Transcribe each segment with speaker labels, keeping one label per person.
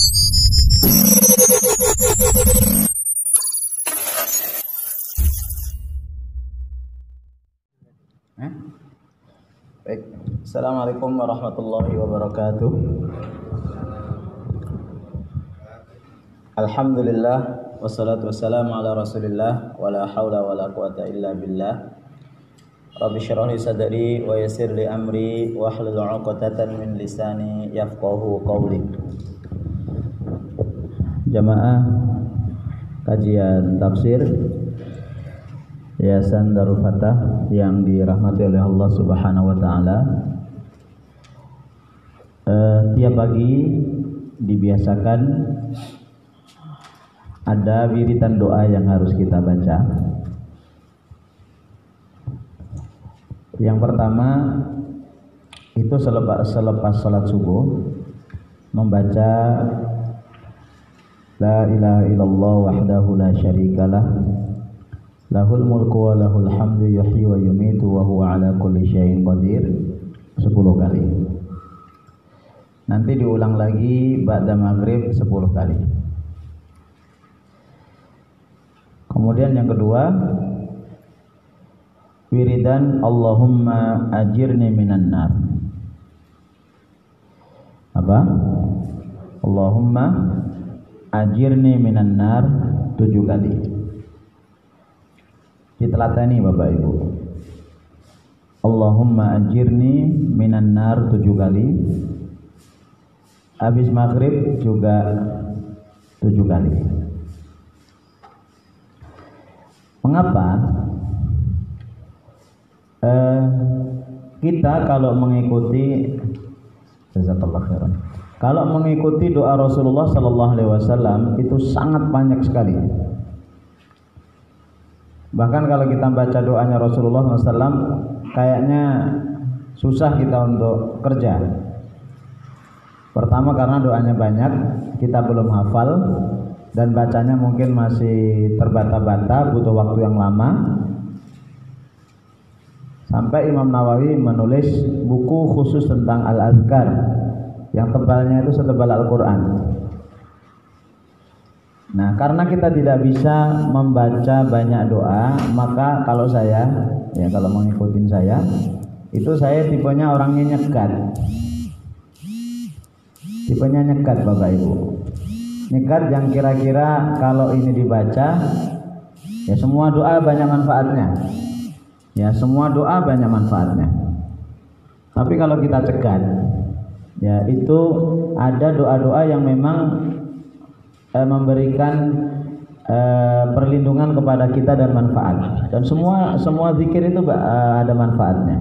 Speaker 1: Baik. Assalamualaikum warahmatullahi wabarakatuh. Alhamdulillah wassalatu wassalamu ala Rasulillah wala haula wala quwata illa billah. Rabbi shrah li sadri wa yassir li amri wa hlul 'uqdatam min lisani yafqahu qawli. Jamaah kajian tafsir Yayasan Darul Fatah yang dirahmati oleh Allah Subhanahu wa taala. Tiap pagi dibiasakan ada wiritan doa yang harus kita baca. Yang pertama itu selepas salat subuh membaca La ilaha illallah wahdahu la syarikalah lahul mulku wa lahul hamdu yuhyi wa yumitu wa huwa ala kulli syai'in qadir 10 kali. Nanti diulang lagi ba'da maghrib 10 kali. Kemudian yang kedua, wiridan Allahumma ajirni minan nar. Apa? Allahumma ajirni minan nar 7 kali. Ditelatani Bapak Ibu. Allahumma ajirni minan nar 7 kali. Habis maghrib juga 7 kali. Mengapa? Kita kalau mengikuti jazakallahu khairan. Kalau mengikuti doa Rasulullah sallallahu alaihi wasallam itu sangat banyak sekali. Bahkan kalau kita baca doanya Rasulullah SAW, kayaknya susah kita untuk kerja. Pertama karena doanya banyak, kita belum hafal, dan bacanya mungkin masih terbata-bata, butuh waktu yang lama. Sampai Imam Nawawi menulis buku khusus tentang Al-Azkar, yang tebalnya itu setebal Al-Quran. Nah, karena kita tidak bisa membaca banyak doa, maka kalau saya, ya kalau mengikutin saya, itu saya tipenya orangnya nyegat. Tipenya nyegat Bapak Ibu. Nyegat yang kira-kira kalau ini dibaca, ya semua doa banyak manfaatnya. Ya semua doa banyak manfaatnya. Tapi kalau kita cegat, ya itu ada doa-doa yang memang memberikan perlindungan kepada kita dan manfaat. Dan semua zikir itu ada manfaatnya.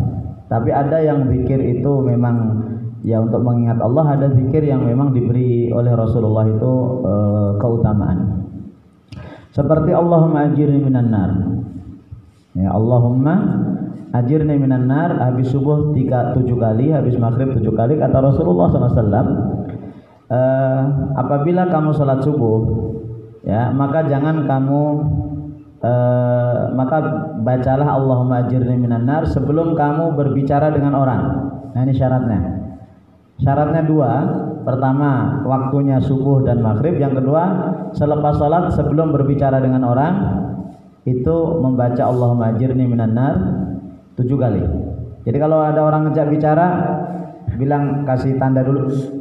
Speaker 1: Tapi ada yang zikir itu memang ya untuk mengingat Allah, ada zikir yang memang diberi oleh Rasulullah itu keutamaan. Seperti Allahumma ajirni minan nar. Ya Allahumma ajirni minan nar, habis subuh 7 kali, habis maghrib 7 kali, kata Rasulullah SAW. Apabila kamu sholat subuh, ya maka jangan kamu maka bacalah Allahumma ajirni minan nar sebelum kamu berbicara dengan orang. Nah ini syaratnya. Syaratnya 2. Pertama waktunya subuh dan maghrib. Yang kedua selepas sholat sebelum berbicara dengan orang itu membaca Allahumma ajirni minan nar 7 kali. Jadi kalau ada orang ngejak bicara, bilang kasih tanda dulu.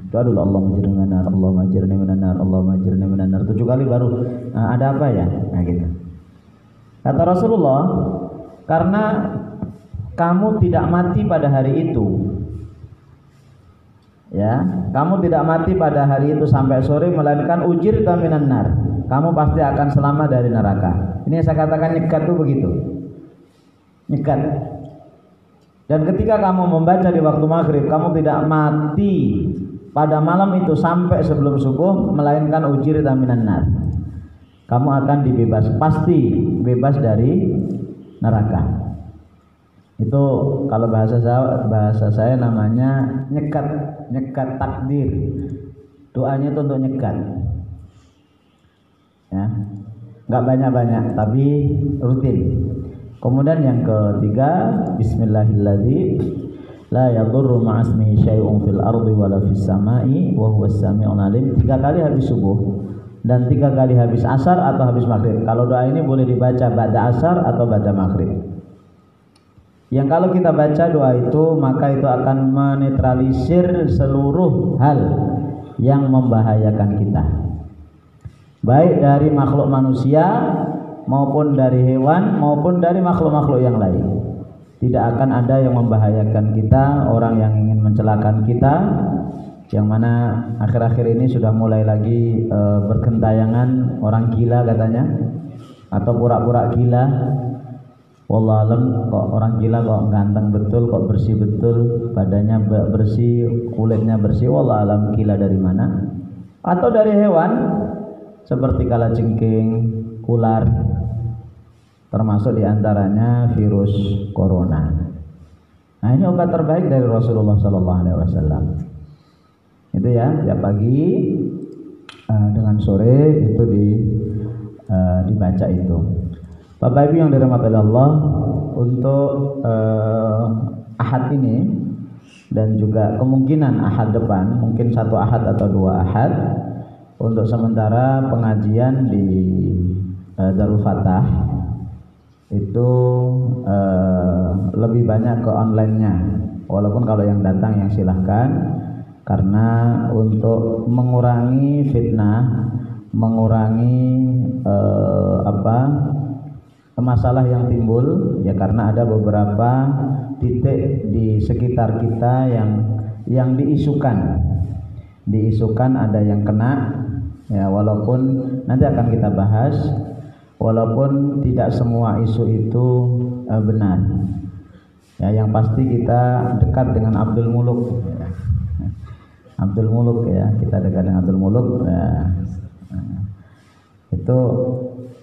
Speaker 1: Doa dulu Allahumma ajirni minan nar, Allahumma ajirni minan nar, Allahumma ajirni minan nar 7 kali baru ada apa ya? Nah gitu. Kata Rasulullah, karena kamu tidak mati pada hari itu. Ya, kamu tidak mati pada hari itu sampai sore, melainkan ujirta minan nar. Kamu pasti akan selamat dari neraka. Ini yang saya katakan nyegat itu begitu. Nyegat. Dan ketika kamu membaca di waktu maghrib, kamu tidak mati pada malam itu sampai sebelum subuh, melainkan ujirta minan nar. Kamu akan pasti bebas dari neraka. Itu kalau bahasa saya namanya nyegat takdir. Doanya itu untuk nyegat. Ya. Enggak banyak-banyak tapi rutin. Kemudian yang ketiga, bismillahirrahmanirrahim. La yadurru ma'asmihi syai'un fil ardi wala fis sama'i wa huwas sami'ul alim. 3 kali habis subuh dan 3 kali habis asar atau habis maghrib. Kalau doa ini boleh dibaca ba'da asar atau ba'da maghrib. Yang kalau kita baca doa itu, maka itu akan menetralisir seluruh hal yang membahayakan kita, baik dari makhluk manusia maupun dari hewan maupun dari makhluk-makhluk yang lain. Tidak akan ada yang membahayakan kita, orang yang ingin mencelakakan kita, yang mana akhir-akhir ini sudah mulai lagi bergentayangan orang gila katanya, atau pura-pura gila. Wallahualam, kok orang gila kok ganteng betul, kok bersih betul, badannya bersih, kulitnya bersih. Wallahualam gila dari mana? Atau dari hewan seperti kalajengking, ular, termasuk diantaranya virus corona. Nah, ini obat terbaik dari Rasulullah SAW. Itu ya, tiap pagi dengan sore itu dibaca itu. Bapak Ibu yang dirahmati Allah, untuk ahad ini dan juga kemungkinan ahad depan, mungkin 1 ahad atau 2 ahad, untuk sementara pengajian di Darul Fatah itu lebih banyak ke online-nya. Walaupun kalau yang datang yang silahkan, karena untuk mengurangi fitnah, mengurangi masalah yang timbul, ya, karena ada beberapa titik di sekitar kita yang diisukan ada yang kena, ya, walaupun nanti akan kita bahas, walaupun tidak semua isu itu benar, ya, yang pasti kita dekat dengan Abdul Muluk, ya. Abdul Muluk, ya, kita dekat dengan Abdul Muluk, ya. Itu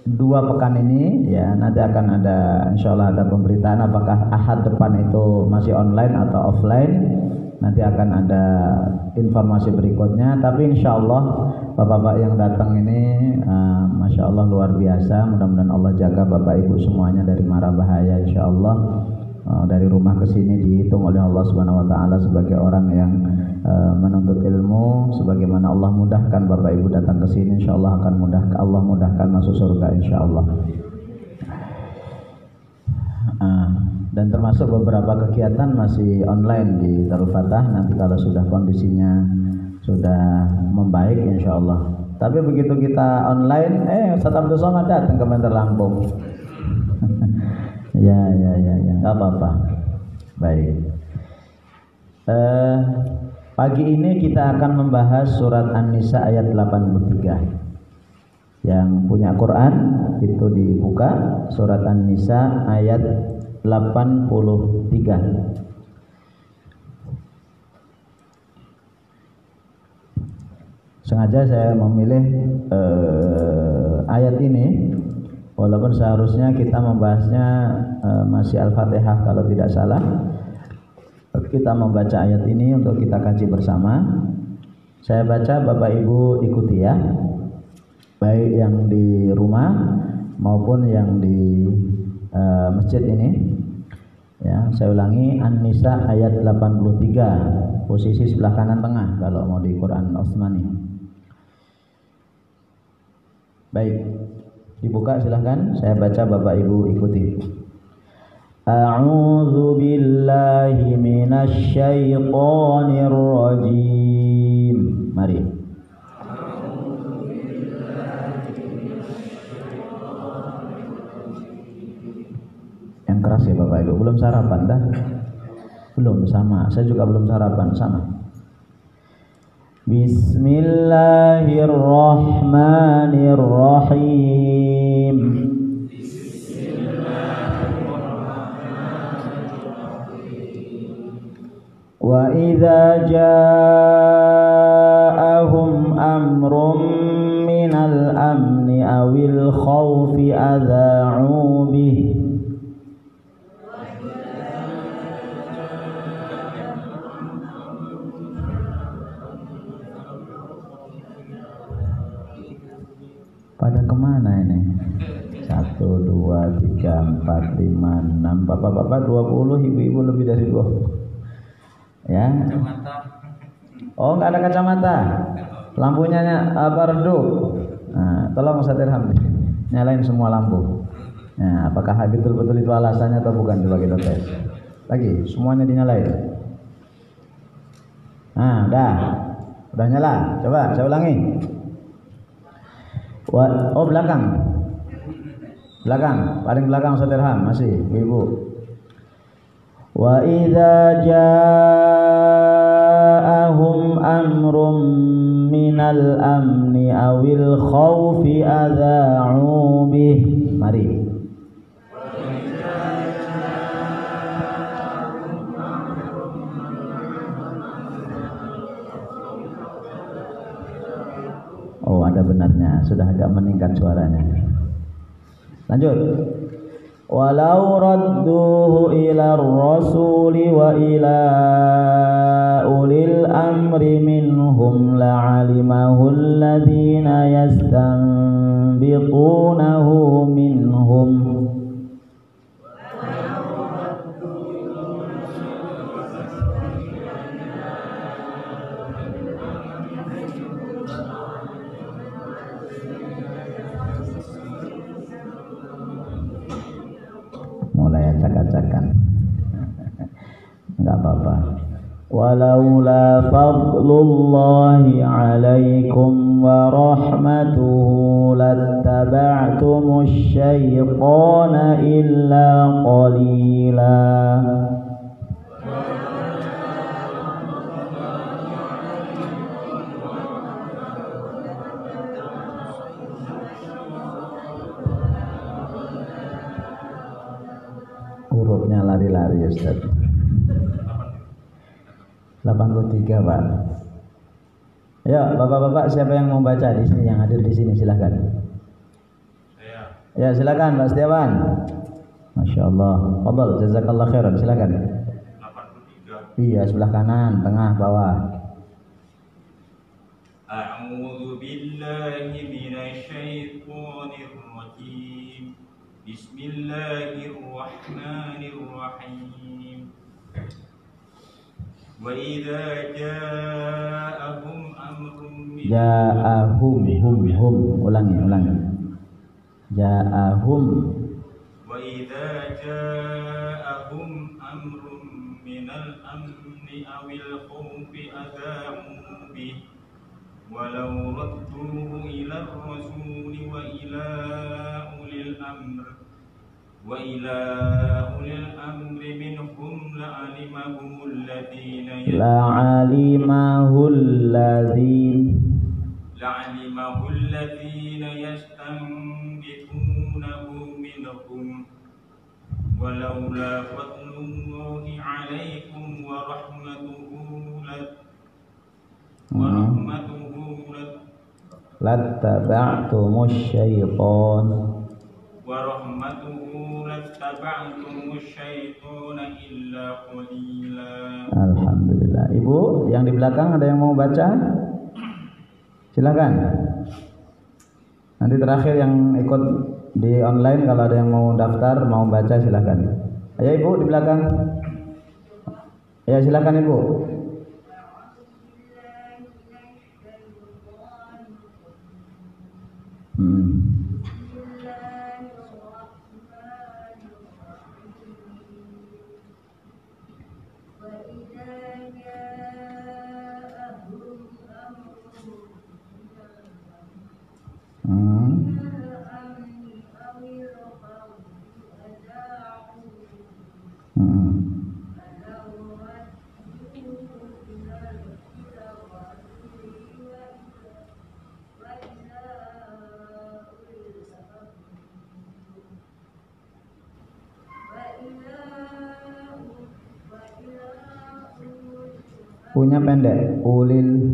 Speaker 1: 2 pekan ini, ya, nanti akan ada, insyaallah ada pemberitaan apakah ahad depan itu masih online atau offline. Nanti akan ada informasi berikutnya. Tapi insyaallah bapak-bapak yang datang ini, masya Allah luar biasa. Mudah-mudahan Allah jaga bapak ibu semuanya dari mara bahaya, insyaallah. Dari rumah ke sini dihitung oleh Allah Subhanahu wa taala sebagai orang yang menuntut ilmu. Sebagaimana Allah mudahkan bapak ibu datang ke sini, insyaallah akan Allah mudahkan masuk surga, insyaallah. Dan termasuk beberapa kegiatan masih online di Darul Fatah. Nanti kalau sudah kondisinya sudah membaik, insyaallah. Tapi begitu kita online, Ustaz Abdul Somad datang ke Bandar Lampung. Ya, nggak apa-apa. Baik. Pagi ini kita akan membahas surat An-Nisa ayat 83. Yang punya Quran itu dibuka surat An-Nisa ayat 83. Sengaja saya memilih ayat ini, walaupun seharusnya kita membahasnya masih Al-Fatihah kalau tidak salah. Kita membaca ayat ini untuk kita kaji bersama. Saya baca, Bapak Ibu ikuti ya, baik yang di rumah maupun yang di masjid ini. Ya, saya ulangi, An-Nisa ayat 83, posisi sebelah kanan tengah kalau mau di Quran Utsmani. Baik, dibuka silahkan, saya baca, Bapak Ibu ikuti. A'udzu billahi minasy syaithanir rajim. Mari. Yang keras ya Bapak Ibu. Belum sarapan dah? Belum, sama. Saya juga belum sarapan, sama. Bismillahirrahmanirrahim. Wa idza ja'ahum amrun minal amni awil khawfi adha'u bih. Pada kemana ini? 1, 2, 3, 4, 5, 6. Bapak-bapak 20, ibu-ibu lebih dari 20. Ya. Oh, nggak ada kacamata. Lampunya redup. Nah, tolong Ustaz Irham nyalain semua lampu. Nah, apakah betul-betul itu alasannya atau bukan? Coba kita tes. Lagi, semuanya dinyalain. Nah, udah nyala. Coba saya ulangi. Oh, belakang, paling belakang Ustaz Irham masih, Ibu. Wa idza ja'ahum amrum minal amni awil khawfi adza'u bih. Mari. Oh, ada benarnya, sudah agak meningkat suaranya. Lanjut. Walau radduhu ila rasuli wa ila ulil amri minhum la'alimahu alladhina yastanbitunahu minhum. Mulai acak-acakan. Enggak apa-apa. Walaula fadlullahi alaikum wa rahmatuhu lattaba'tumus syaitana illa qalila. Hurufnya lari-lari Ustaz. 83 Pak. Ya, Bapak-bapak siapa yang mau baca di sini, yang hadir di sini silahkan. Ya, silakan Pak Setiawan. Masya Allah. Fadhal, jazakallah khairan, silakan. 83. Iya, sebelah kanan, tengah, bawah.
Speaker 2: A'udzu billahi minasy syaithanir rajim. Bismillahirrahmanirrahim. Wa idza ja'ahum amrun min
Speaker 1: ulangi. Ja'ahum.
Speaker 2: Wa idza ja'ahum amrun minal amni awil khawfi adha'u bih walau radduhu ila rasuli wa ila ulil amri minhum la'alimahu alladhina yastanbitunahu minhum walaula fadlullahi 'alaikum wa rahmatuhu
Speaker 1: lattaba'tumus
Speaker 2: syaitana illa qalila.
Speaker 1: Alhamdulillah. Ibu yang di belakang ada yang mau baca? Silakan. Nanti terakhir yang ikut di online kalau ada yang mau daftar, mau baca silakan. Ayo Ibu di belakang. Ya silakan Ibu. Punya pendek, ulil.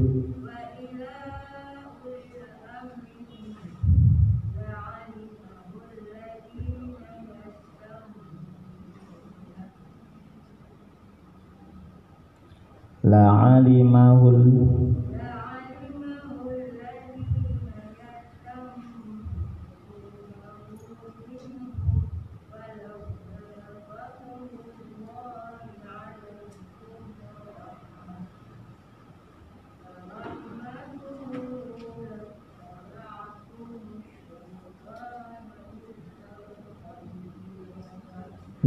Speaker 1: La'alimahul.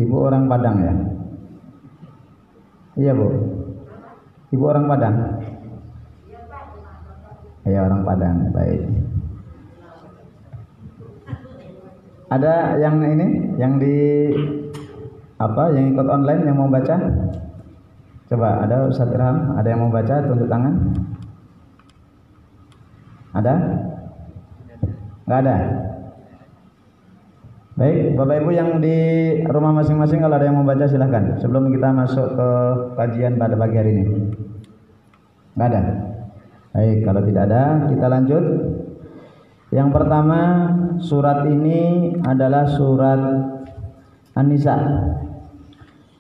Speaker 1: Ibu orang Padang ya? Iya Bu. Ibu orang Padang? Iya orang Padang. Baik. Ada yang ini, yang di apa? Yang ikut online yang mau baca? Coba ada Ustaz Irham, ada yang mau baca, tunjuk tangan. Ada? Nggak ada. Baik, Bapak Ibu yang di rumah masing-masing kalau ada yang mau baca silahkan. Sebelum kita masuk ke kajian pada pagi hari ini. Nggak ada. Baik, kalau tidak ada kita lanjut. Yang pertama, surat ini adalah surat An-Nisa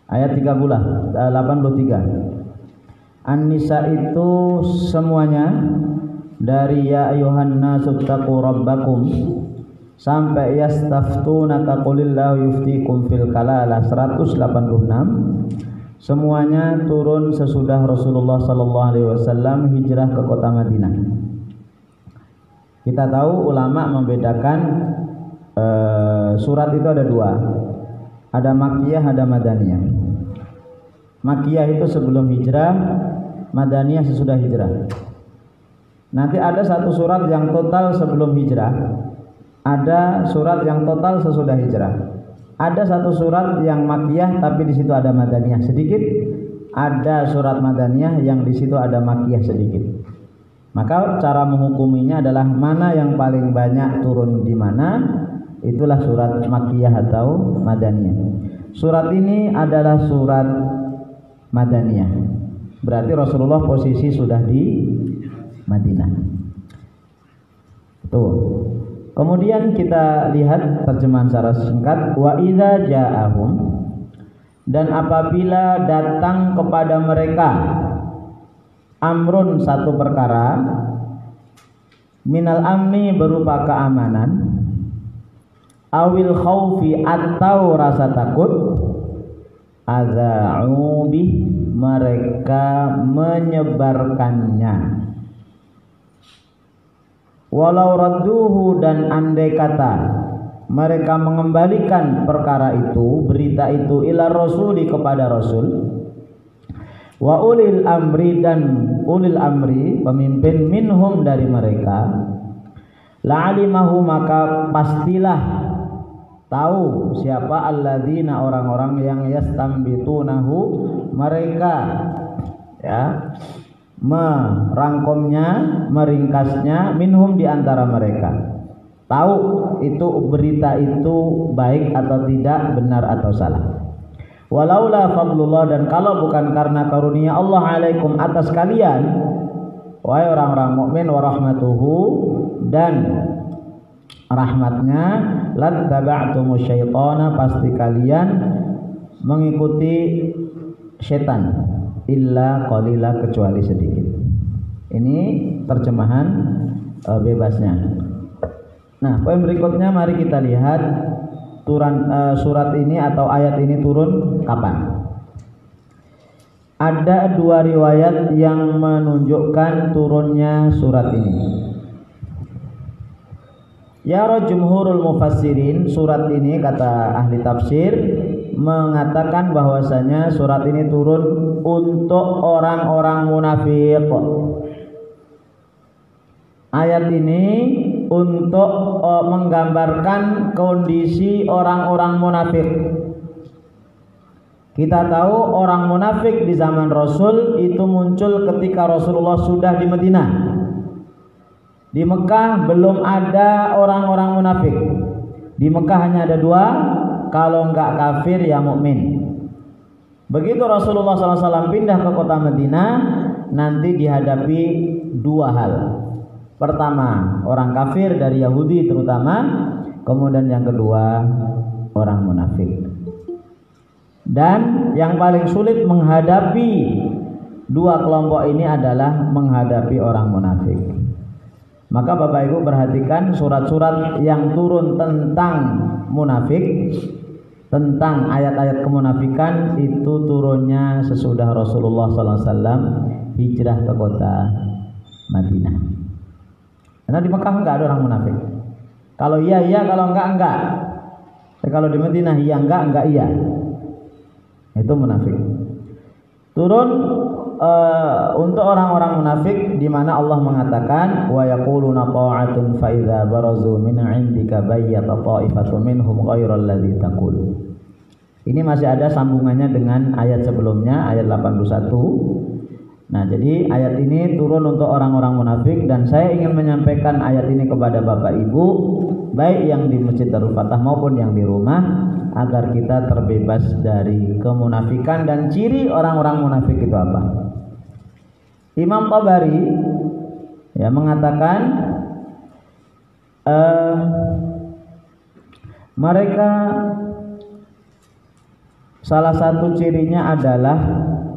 Speaker 1: ayat 83. An-Nisa itu semuanya dari ya ayyuhan nasu taqu rabbakum sampai yastaftunaka qulillahu yuftikum fil kalalah 186. Semuanya turun sesudah Rasulullah sallallahu alaihi wasallam hijrah ke kota Madinah. Kita tahu ulama membedakan surat itu ada dua. Ada Makkiyah, ada Madaniyah. Makkiyah itu sebelum hijrah, Madaniyah sesudah hijrah. Nanti ada satu surat yang total sebelum hijrah, ada surat yang total sesudah hijrah. Ada satu surat yang Makkiyah tapi di situ ada Madaniyah sedikit. Ada surat Madaniyah yang di situ ada Makkiyah sedikit. Maka cara menghukuminya adalah mana yang paling banyak turun di mana, itulah surat Makkiyah atau Madaniyah. Surat ini adalah surat Madaniyah. Berarti Rasulullah posisi sudah di Madinah. Tuh. Kemudian kita lihat terjemahan secara singkat, wa idza ja'ahum, dan apabila datang kepada mereka amrun satu perkara, minal amni berupa keamanan, awil khaufi atau rasa takut, adza'u bih, mereka menyebarkannya. Walau radduhu, dan andai kata mereka mengembalikan perkara itu, berita itu, ila rasuli, kepada Rasul, wa ulil amri, dan ulil amri pemimpin, minhum, dari mereka, la'alimahu, maka pastilah tahu siapa alladzina, orang-orang yang yastambitunahu, mereka ya merangkumnya, meringkasnya, minhum, di antara mereka, tahu itu berita itu baik atau tidak, benar atau salah. Walaula fadlullah, dan kalau bukan karena karunia Allah alaikum, atas kalian, wahai orang-orang mukmin, wa rahmatuhu, dan rahmatnya, lattaba'tumus syaitana, pasti kalian mengikuti setan, illa qalila, kecuali sedikit. Ini terjemahan bebasnya. Nah, poin berikutnya mari kita lihat surat ini atau ayat ini turun kapan. Ada dua riwayat yang menunjukkan turunnya surat ini. Yara jumhurul mufassirin, surat ini kata ahli tafsir mengatakan bahwasanya surat ini turun untuk orang-orang munafik. Ayat ini untuk menggambarkan kondisi orang-orang munafik. Kita tahu orang munafik di zaman Rasul itu muncul ketika Rasulullah sudah di Madinah. Di Mekah belum ada orang-orang munafik. Di Mekah hanya ada dua, kalau enggak kafir ya mukmin. Begitu Rasulullah SAW pindah ke kota Madinah, nanti dihadapi dua hal. Pertama, orang kafir dari Yahudi terutama, kemudian yang kedua, orang munafik. Dan yang paling sulit menghadapi dua kelompok ini adalah menghadapi orang munafik. Maka Bapak Ibu perhatikan surat-surat yang turun tentang munafik, tentang ayat-ayat kemunafikan, itu turunnya sesudah Rasulullah SAW hijrah ke kota Madinah. Karena di Mekah enggak ada orang munafik. Kalau iya iya, kalau enggak enggak. Kalau di Madinah iya enggak iya. Itu munafik. Turun untuk orang-orang munafik di mana Allah mengatakan wa yaquluna ta'atun fa idza barazu min 'indika bayyata ta'ifatun minhum ghairal ladzi taqul. Ini masih ada sambungannya dengan ayat sebelumnya, ayat 81. Nah, jadi ayat ini turun untuk orang-orang munafik dan saya ingin menyampaikan ayat ini kepada Bapak Ibu baik yang di Masjid Darul Fatah maupun yang di rumah agar kita terbebas dari kemunafikan. Dan ciri orang-orang munafik itu apa? Imam Tabari ya mengatakan mereka salah satu cirinya adalah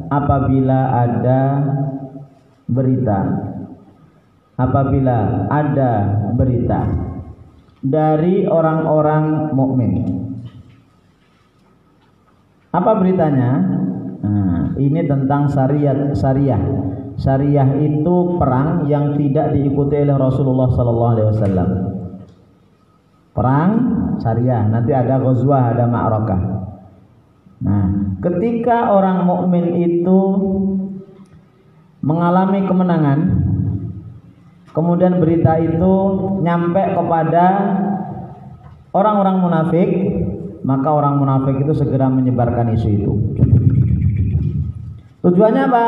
Speaker 1: apabila ada berita dari orang-orang mukmin. Apa beritanya? Nah, ini tentang syariah. Syariah itu perang yang tidak diikuti oleh Rasulullah SAW. Perang syariah, nanti ada ghazwah, ada ma'rakah. Nah, ketika orang mukmin itu mengalami kemenangan, kemudian berita itu nyampe kepada orang-orang munafik, maka orang munafik itu segera menyebarkan isu itu. Tujuannya apa?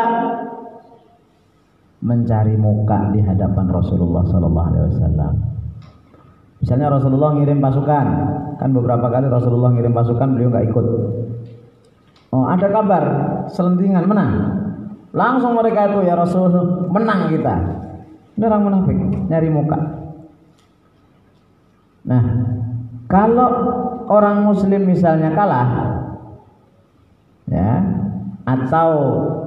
Speaker 1: Mencari muka di hadapan Rasulullah SAW. Misalnya Rasulullah ngirim pasukan, kan beberapa kali Rasulullah ngirim pasukan beliau nggak ikut. Oh, ada kabar selentingan menang, langsung mereka itu ya Rasul menang kita. Ini orang munafik nyari muka. Nah, kalau orang muslim misalnya kalah ya atau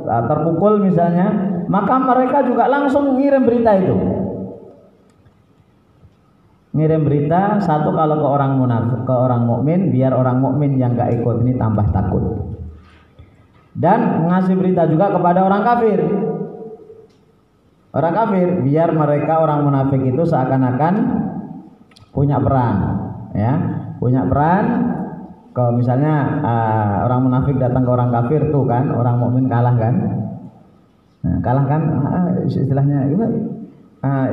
Speaker 1: terpukul misalnya, maka mereka juga langsung ngirim berita itu. Ngirim berita satu kalau ke orang munafik, ke orang mukmin, biar orang mukmin yang gak ikut ini tambah takut. Dan ngasih berita juga kepada orang kafir. Orang kafir biar mereka orang munafik itu seakan-akan punya peran, ya, punya peran. Kalau misalnya orang munafik datang ke orang kafir tuh kan, orang mukmin kalah kan. Nah, kalah kan istilahnya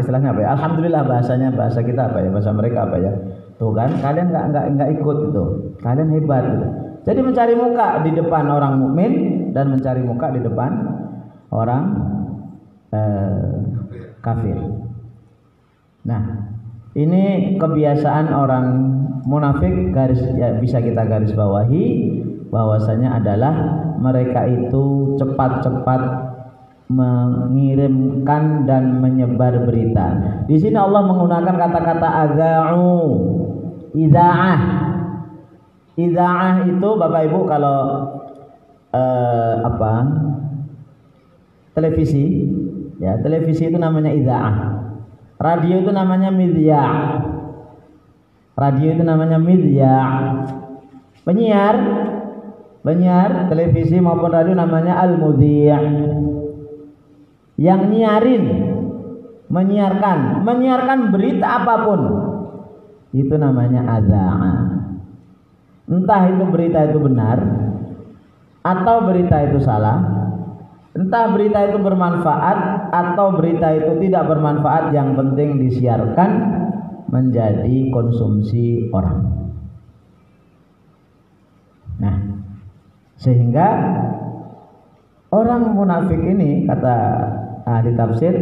Speaker 1: istilahnya apa ya? Alhamdulillah bahasa kita apa ya? Bahasa mereka apa ya? Tuh kan, kalian nggak ikut itu. Kalian hebat gitu. Jadi mencari muka di depan orang mukmin dan mencari muka di depan orang kafir. Nah, ini kebiasaan orang munafik bisa kita garis bawahi bahwasanya adalah mereka itu cepat-cepat mengirimkan dan menyebar berita. Di sini Allah menggunakan kata-kata adza'u, idza'ah. Idza'ah itu Bapak Ibu kalau televisi, ya televisi itu namanya idza'ah. Radio itu namanya midya'. Radio itu namanya midya'. Penyiar televisi maupun radio namanya al-mudhi'. Yang menyiarkan berita apapun itu namanya adza'ah. Entah itu berita itu benar atau berita itu salah, entah berita itu bermanfaat atau berita itu tidak bermanfaat, yang penting disiarkan menjadi konsumsi orang. Nah, sehingga orang munafik ini, kata ahli tafsir,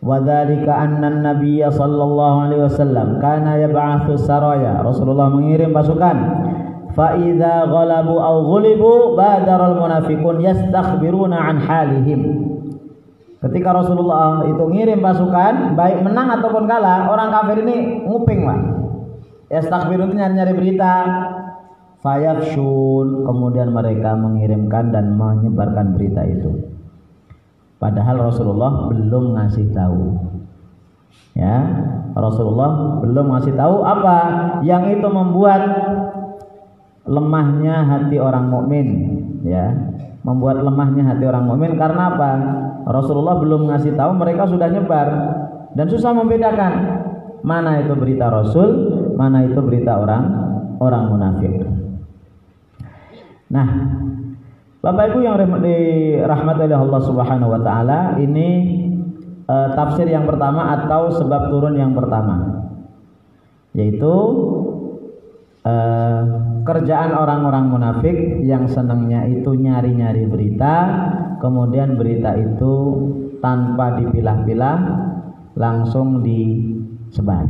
Speaker 1: wadzalika anna an-nabiy sallallahu alaihi wasallam kana yab'atsu saraya. Rasulullah mengirim pasukan. Fa idza ghalabu aw ghulibu badaral munafiqun yastakhbiruna an halihim. Ketika Rasulullah itu ngirim pasukan, baik menang ataupun kalah, orang kafir ini nguping, Pak. Yastakhbirun itu nyari-nyari berita. Fayakshun, kemudian mereka mengirimkan dan menyebarkan berita itu. Padahal Rasulullah belum ngasih tahu. Ya, Rasulullah belum ngasih tahu apa yang itu membuat lemahnya hati orang mukmin, ya. Membuat lemahnya hati orang mukmin karena apa? Rasulullah belum ngasih tahu, mereka sudah nyebar dan susah membedakan mana itu berita Rasul, mana itu berita orang munafik. Nah, Bapak Ibu yang dirahmati oleh Allah Subhanahu wa taala, ini tafsir yang pertama atau sebab turun yang pertama, yaitu kerjaan orang-orang munafik yang senangnya itu nyari-nyari berita, kemudian berita itu tanpa dipilah-pilah langsung disebar.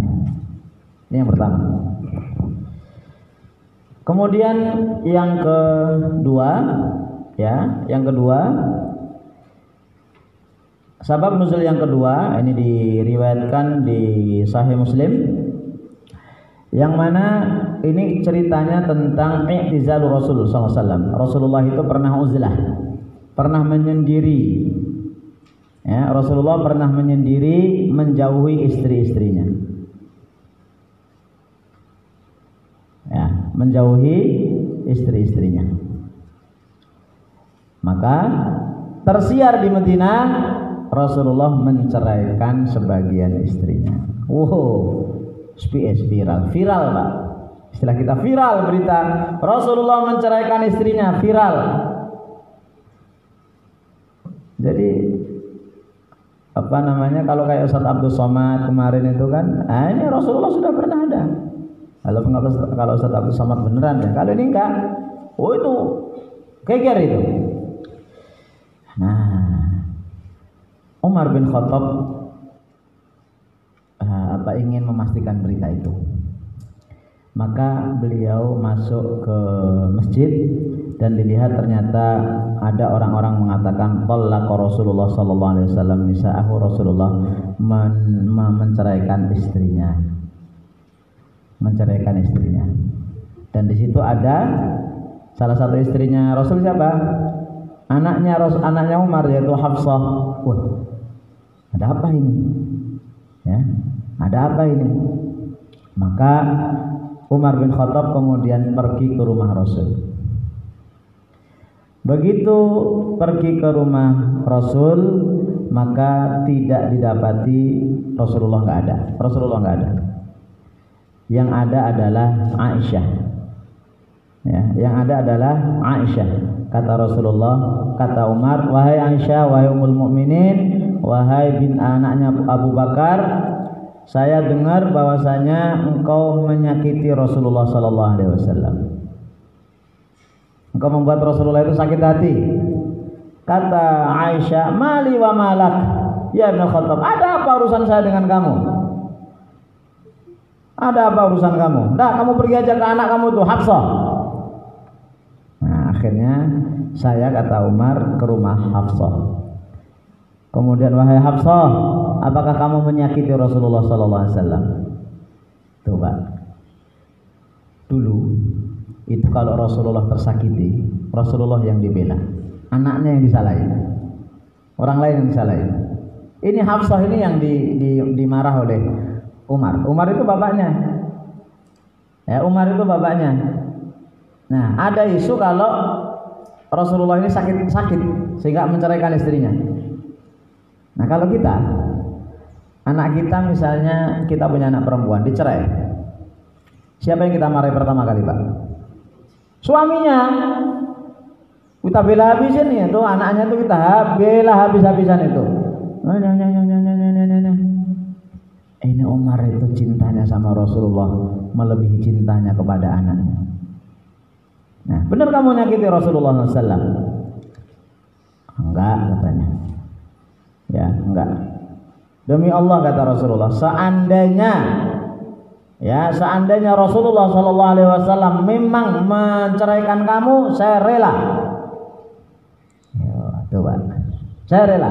Speaker 1: Ini yang pertama. Kemudian yang kedua, sabab nuzul yang kedua ini diriwayatkan di Sahih Muslim, yang mana ini ceritanya tentang i'tizal Rasul SAW. Rasulullah itu pernah uzlah, pernah menyendiri. Ya, Rasulullah pernah menyendiri, menjauhi istri-istrinya. Ya, menjauhi istri-istrinya. Maka tersiar di Madinah, Rasulullah menceraikan sebagian istrinya. Wow, viral Pak. Istilah kita viral berita Rasulullah menceraikan istrinya, viral. Jadi kalau kayak Ustaz Abdul Somad kemarin itu kan, ini Rasulullah sudah pernah ada. Kalau Ustaz Abdul Somad beneran ya, kalau ini enggak, itu geger itu. Nah, Umar bin Khattab ingin memastikan berita itu. Maka beliau masuk ke masjid dan dilihat ternyata ada orang-orang mengatakan talaqa Rasulullah sallallahu alaihi wasallam nisa'ahu, Rasulullah menceraikan istrinya. Dan di situ ada salah satu istrinya Rasul, siapa? Anaknya Umar, yaitu Hafsah. Wah, ada apa ini? Ya, ada apa ini? Maka Umar bin Khattab kemudian pergi ke rumah Rasul. Begitu pergi ke rumah Rasul, maka tidak didapati Rasulullah nggak ada. Yang ada adalah Aisyah. Ya, yang ada adalah Aisyah. Kata Rasulullah, kata Umar, wahai Aisyah, wahai Ummul Mukminin, wahai anaknya Abu Bakar, saya dengar bahwasanya engkau menyakiti Rasulullah sallallahu alaihi wasallam. Engkau membuat Rasulullah itu sakit hati. Kata Aisyah, mali wa malak ya Ibn Khattab, ada apa urusan saya dengan kamu? Ada apa urusan kamu? Dah, kamu pergi aja ke anak kamu tuh, Hafsah. Nah, akhirnya saya, kata Umar, ke rumah Hafsah. Kemudian, wahai Hafsah, apakah kamu menyakiti Rasulullah sallallahu alaihi wasallam? Tuh, Pak. Dulu itu kalau Rasulullah tersakiti, Rasulullah yang dibela, anaknya yang disalahin, orang lain yang disalahin. Ini Hafsah ini yang dimarah oleh Umar. Umar itu bapaknya. Ya, Umar itu bapaknya. Nah, ada isu kalau Rasulullah ini sakit sehingga menceraikan istrinya. Nah, kalau kita, anak kita misalnya, kita punya anak perempuan dicerai, siapa yang kita marahi pertama kali, Pak? Suaminya. Kita bela habisin ya, tuh anaknya tuh kita bela habis-habisan itu. Ini Umar itu cintanya sama Rasulullah melebihi cintanya kepada anaknya. Nah, benar kamu nyakiti Rasulullah SAW? Enggak, katanya. Ya, enggak. Demi Allah, kata Rasulullah, seandainya Rasulullah SAW memang menceraikan kamu, saya rela. Ya, coba. Saya rela.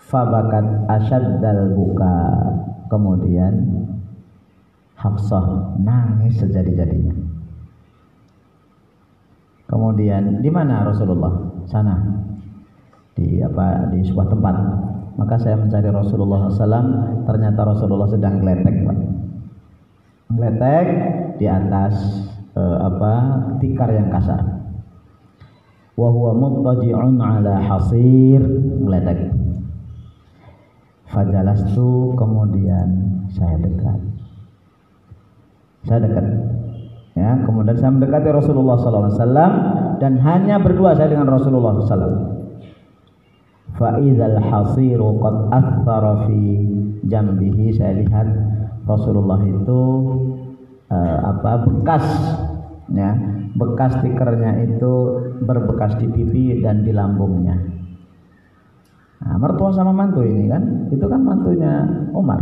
Speaker 1: Fabakat asyaddal buka. Kemudian Hafsah nangis sejadi-jadinya. Kemudian di mana Rasulullah? Sana. Di sebuah tempat. Maka saya mencari Rasulullah SAW. Ternyata Rasulullah sedang geletek, Pak. Geletek di atas tikar yang kasar. Wa huwa muttaji'un ala hasir, geletek. Fajalastu, kemudian saya dekat. Ya, kemudian saya mendekati Rasulullah SAW dan hanya berdua saya dengan Rasulullah SAW. Fa idzal hasiru qad athara fi jambihi, saya lihat Rasulullah itu bekas, ya, bekas tikernya itu berbekas di pipi dan di lambungnya. Nah, mertua sama mantu ini kan, itu kan mantunya Umar.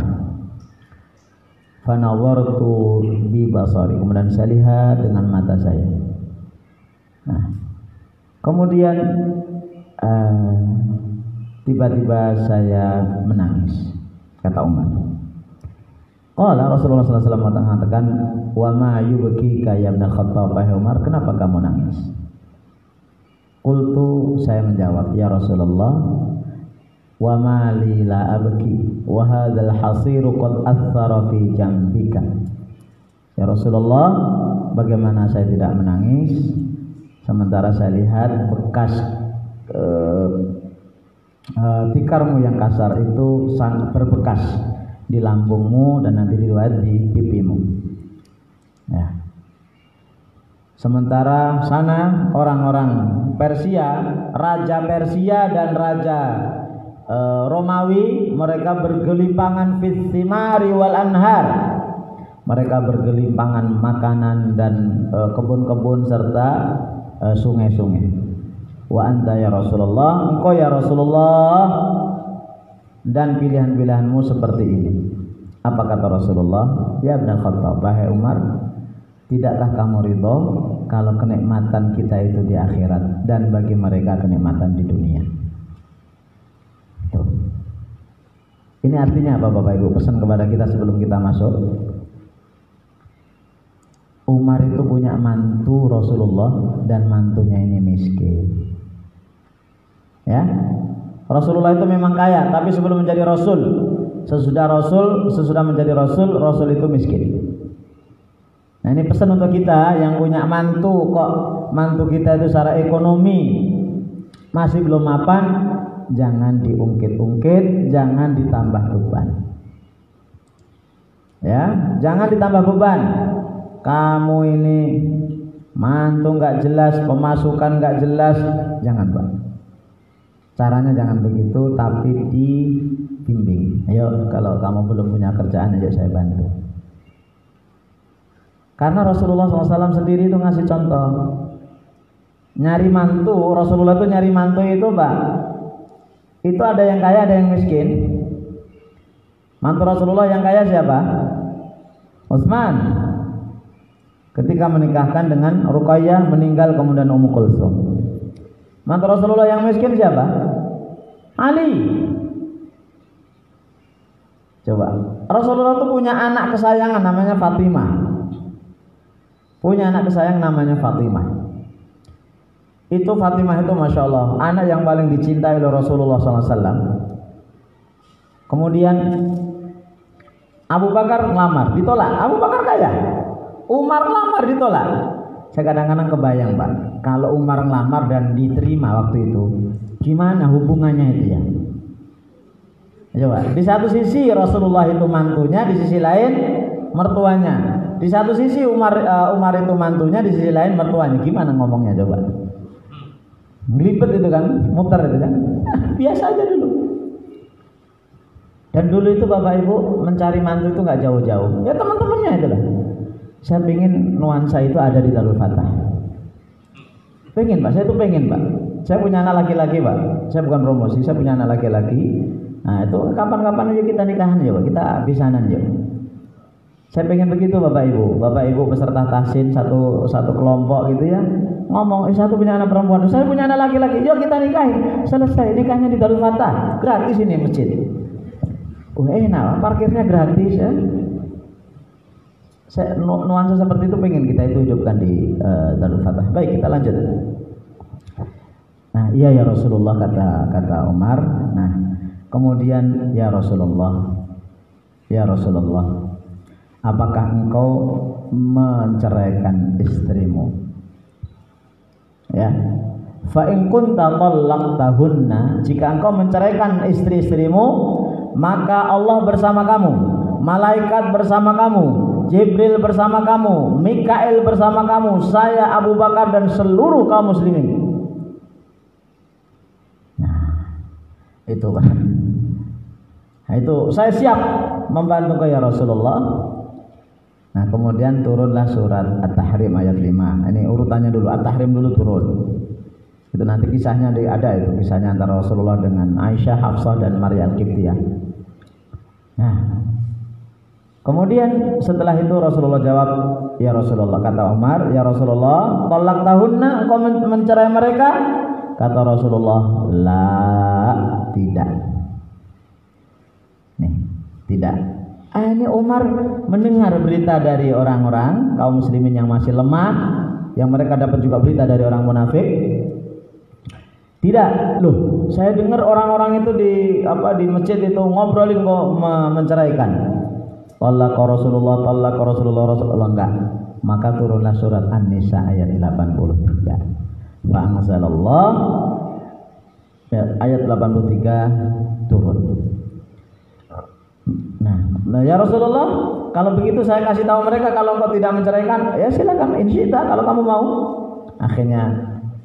Speaker 1: Fanawartu bi basari, kemudian saya lihat dengan mata saya. Nah, kemudian tiba-tiba saya menangis, kata Umar. Qala Rasulullah SAW mengatakan, wa ma yubkika ya Ibn Khattab, wahai Umar, kenapa kamu nangis? Qultu, saya menjawab, ya Rasulullah, wa ma li la abki wa hadzal hasiru qad athara fi jambika. Ya Rasulullah, bagaimana saya tidak menangis sementara saya lihat bekas tikarmu yang kasar itu sangat berbekas di lambungmu dan nanti diriwayat di pipimu. Ya. Sementara sana orang-orang Persia, raja Persia dan raja Romawi, mereka bergelimpangan fis thimari wal anhar. Mereka bergelimpangan makanan dan kebun-kebun serta sungai-sungai. Wa anta ya Rasulullah, engkau ya Rasulullah dan pilihan-pilihanmu seperti ini. Apa kata Rasulullah? Ya Ibn Khattab, wahai Umar, tidakkah kamu ridho kalau kenikmatan kita itu di akhirat dan bagi mereka kenikmatan di dunia? Ini artinya apa Bapak Ibu? Pesan kepada kita sebelum kita masuk. Umar itu punya mantu Rasulullah dan mantunya ini miskin. Ya, Rasulullah itu memang kaya, tapi sebelum menjadi Rasul, sesudah menjadi Rasul, Rasul itu miskin. Nah, ini pesan untuk kita yang punya mantu, kok mantu kita itu secara ekonomi masih belum mapan, jangan diungkit-ungkit, jangan ditambah beban. Ya, jangan ditambah beban. Kamu ini mantu nggak jelas, pemasukan nggak jelas, jangan Pak. Caranya jangan begitu, tapi dibimbing. Ayo, kalau kamu belum punya kerjaan, ayo saya bantu. Karena Rasulullah SAW sendiri itu ngasih contoh. Nyari mantu, Rasulullah itu nyari mantu itu Pak, itu ada yang kaya, ada yang miskin. Mantu Rasulullah yang kaya siapa? Utsman. Ketika menikahkan dengan Ruqayyah, meninggal kemudian Ummu Kulsum. Mantu Rasulullah yang miskin siapa? Ali. Coba, Rasulullah itu punya anak kesayangan namanya Fatimah. Punya anak kesayangan namanya Fatimah. Itu Fatimah itu Masya Allah, anak yang paling dicintai oleh Rasulullah SAW. Kemudian Abu Bakar ngelamar, ditolak. Abu Bakar kaya, Umar ngelamar, ditolak. Saya kadang-kadang kebayang Pak, kalau Umar ngelamar dan diterima waktu itu, gimana hubungannya itu ya? Coba, di satu sisi Rasulullah itu mantunya, di sisi lain mertuanya. Di satu sisi Umar itu mantunya, di sisi lain mertuanya. Gimana ngomongnya coba? Ngelipet itu kan, muter itu kan. Biasa aja dulu. Dan dulu itu Bapak Ibu mencari mantu itu nggak jauh-jauh. Ya teman-temannya itu lah. Saya pengen nuansa itu ada di Darul Fatah. Pengen Pak, saya tuh pengen Pak. Saya punya anak laki-laki Pak. Saya bukan promosi, saya punya anak laki-laki. Nah itu kapan-kapan aja kita nikahan ya Pak, kita pisanan ya. Saya pengen begitu Bapak Ibu peserta tahsin satu kelompok gitu ya, ngomong, satu punya anak perempuan, saya punya anak laki-laki, yuk kita nikahin, selesai nikahnya di Darul Fatah, gratis ini masjid. Enak, parkirnya gratis ya. Saya nuansa seperti itu pengen kita itu hidupkan di Darul Fatah. Baik, kita lanjut. Nah, iya ya Rasulullah, kata Umar. Nah, kemudian ya Rasulullah, apakah engkau menceraikan istrimu? Ya. Fa in kunta talaqtahunna, jika engkau menceraikan istri-istrimu, maka Allah bersama kamu, malaikat bersama kamu, Jibril bersama kamu, Mikail bersama kamu, saya Abu Bakar dan seluruh kaum muslimin. Nah, itu Pak. Nah, itu saya siap membantu kau ya Rasulullah. Nah, kemudian turunlah surat At-Tahrim ayat 5. Ini urutannya dulu, At-Tahrim dulu turun. Itu nanti kisahnya ada itu, kisahnya antara Rasulullah dengan Aisyah, Hafsah dan Maria Al-Qibtiyah. Nah, kemudian setelah itu Rasulullah jawab, ya Rasulullah, kata Umar, ya Rasulullah, tolak tahunna, engkau mencerai mereka? Kata Rasulullah, la, tidak. Nih, tidak. Ini Umar mendengar berita dari orang-orang kaum muslimin yang masih lemah, yang mereka dapat juga berita dari orang munafik. Tidak, loh, saya dengar orang-orang itu di masjid itu ngobrolin kok menceraikan. Talaq Rasulullah enggak. Maka turunlah surat An-Nisa ayat 83. Fa anzalallah ayat 83 turun. Nah, ya Rasulullah, kalau begitu saya kasih tahu mereka kalau engkau tidak menceraikan, ya silakan, insyaallah kalau kamu mau. Akhirnya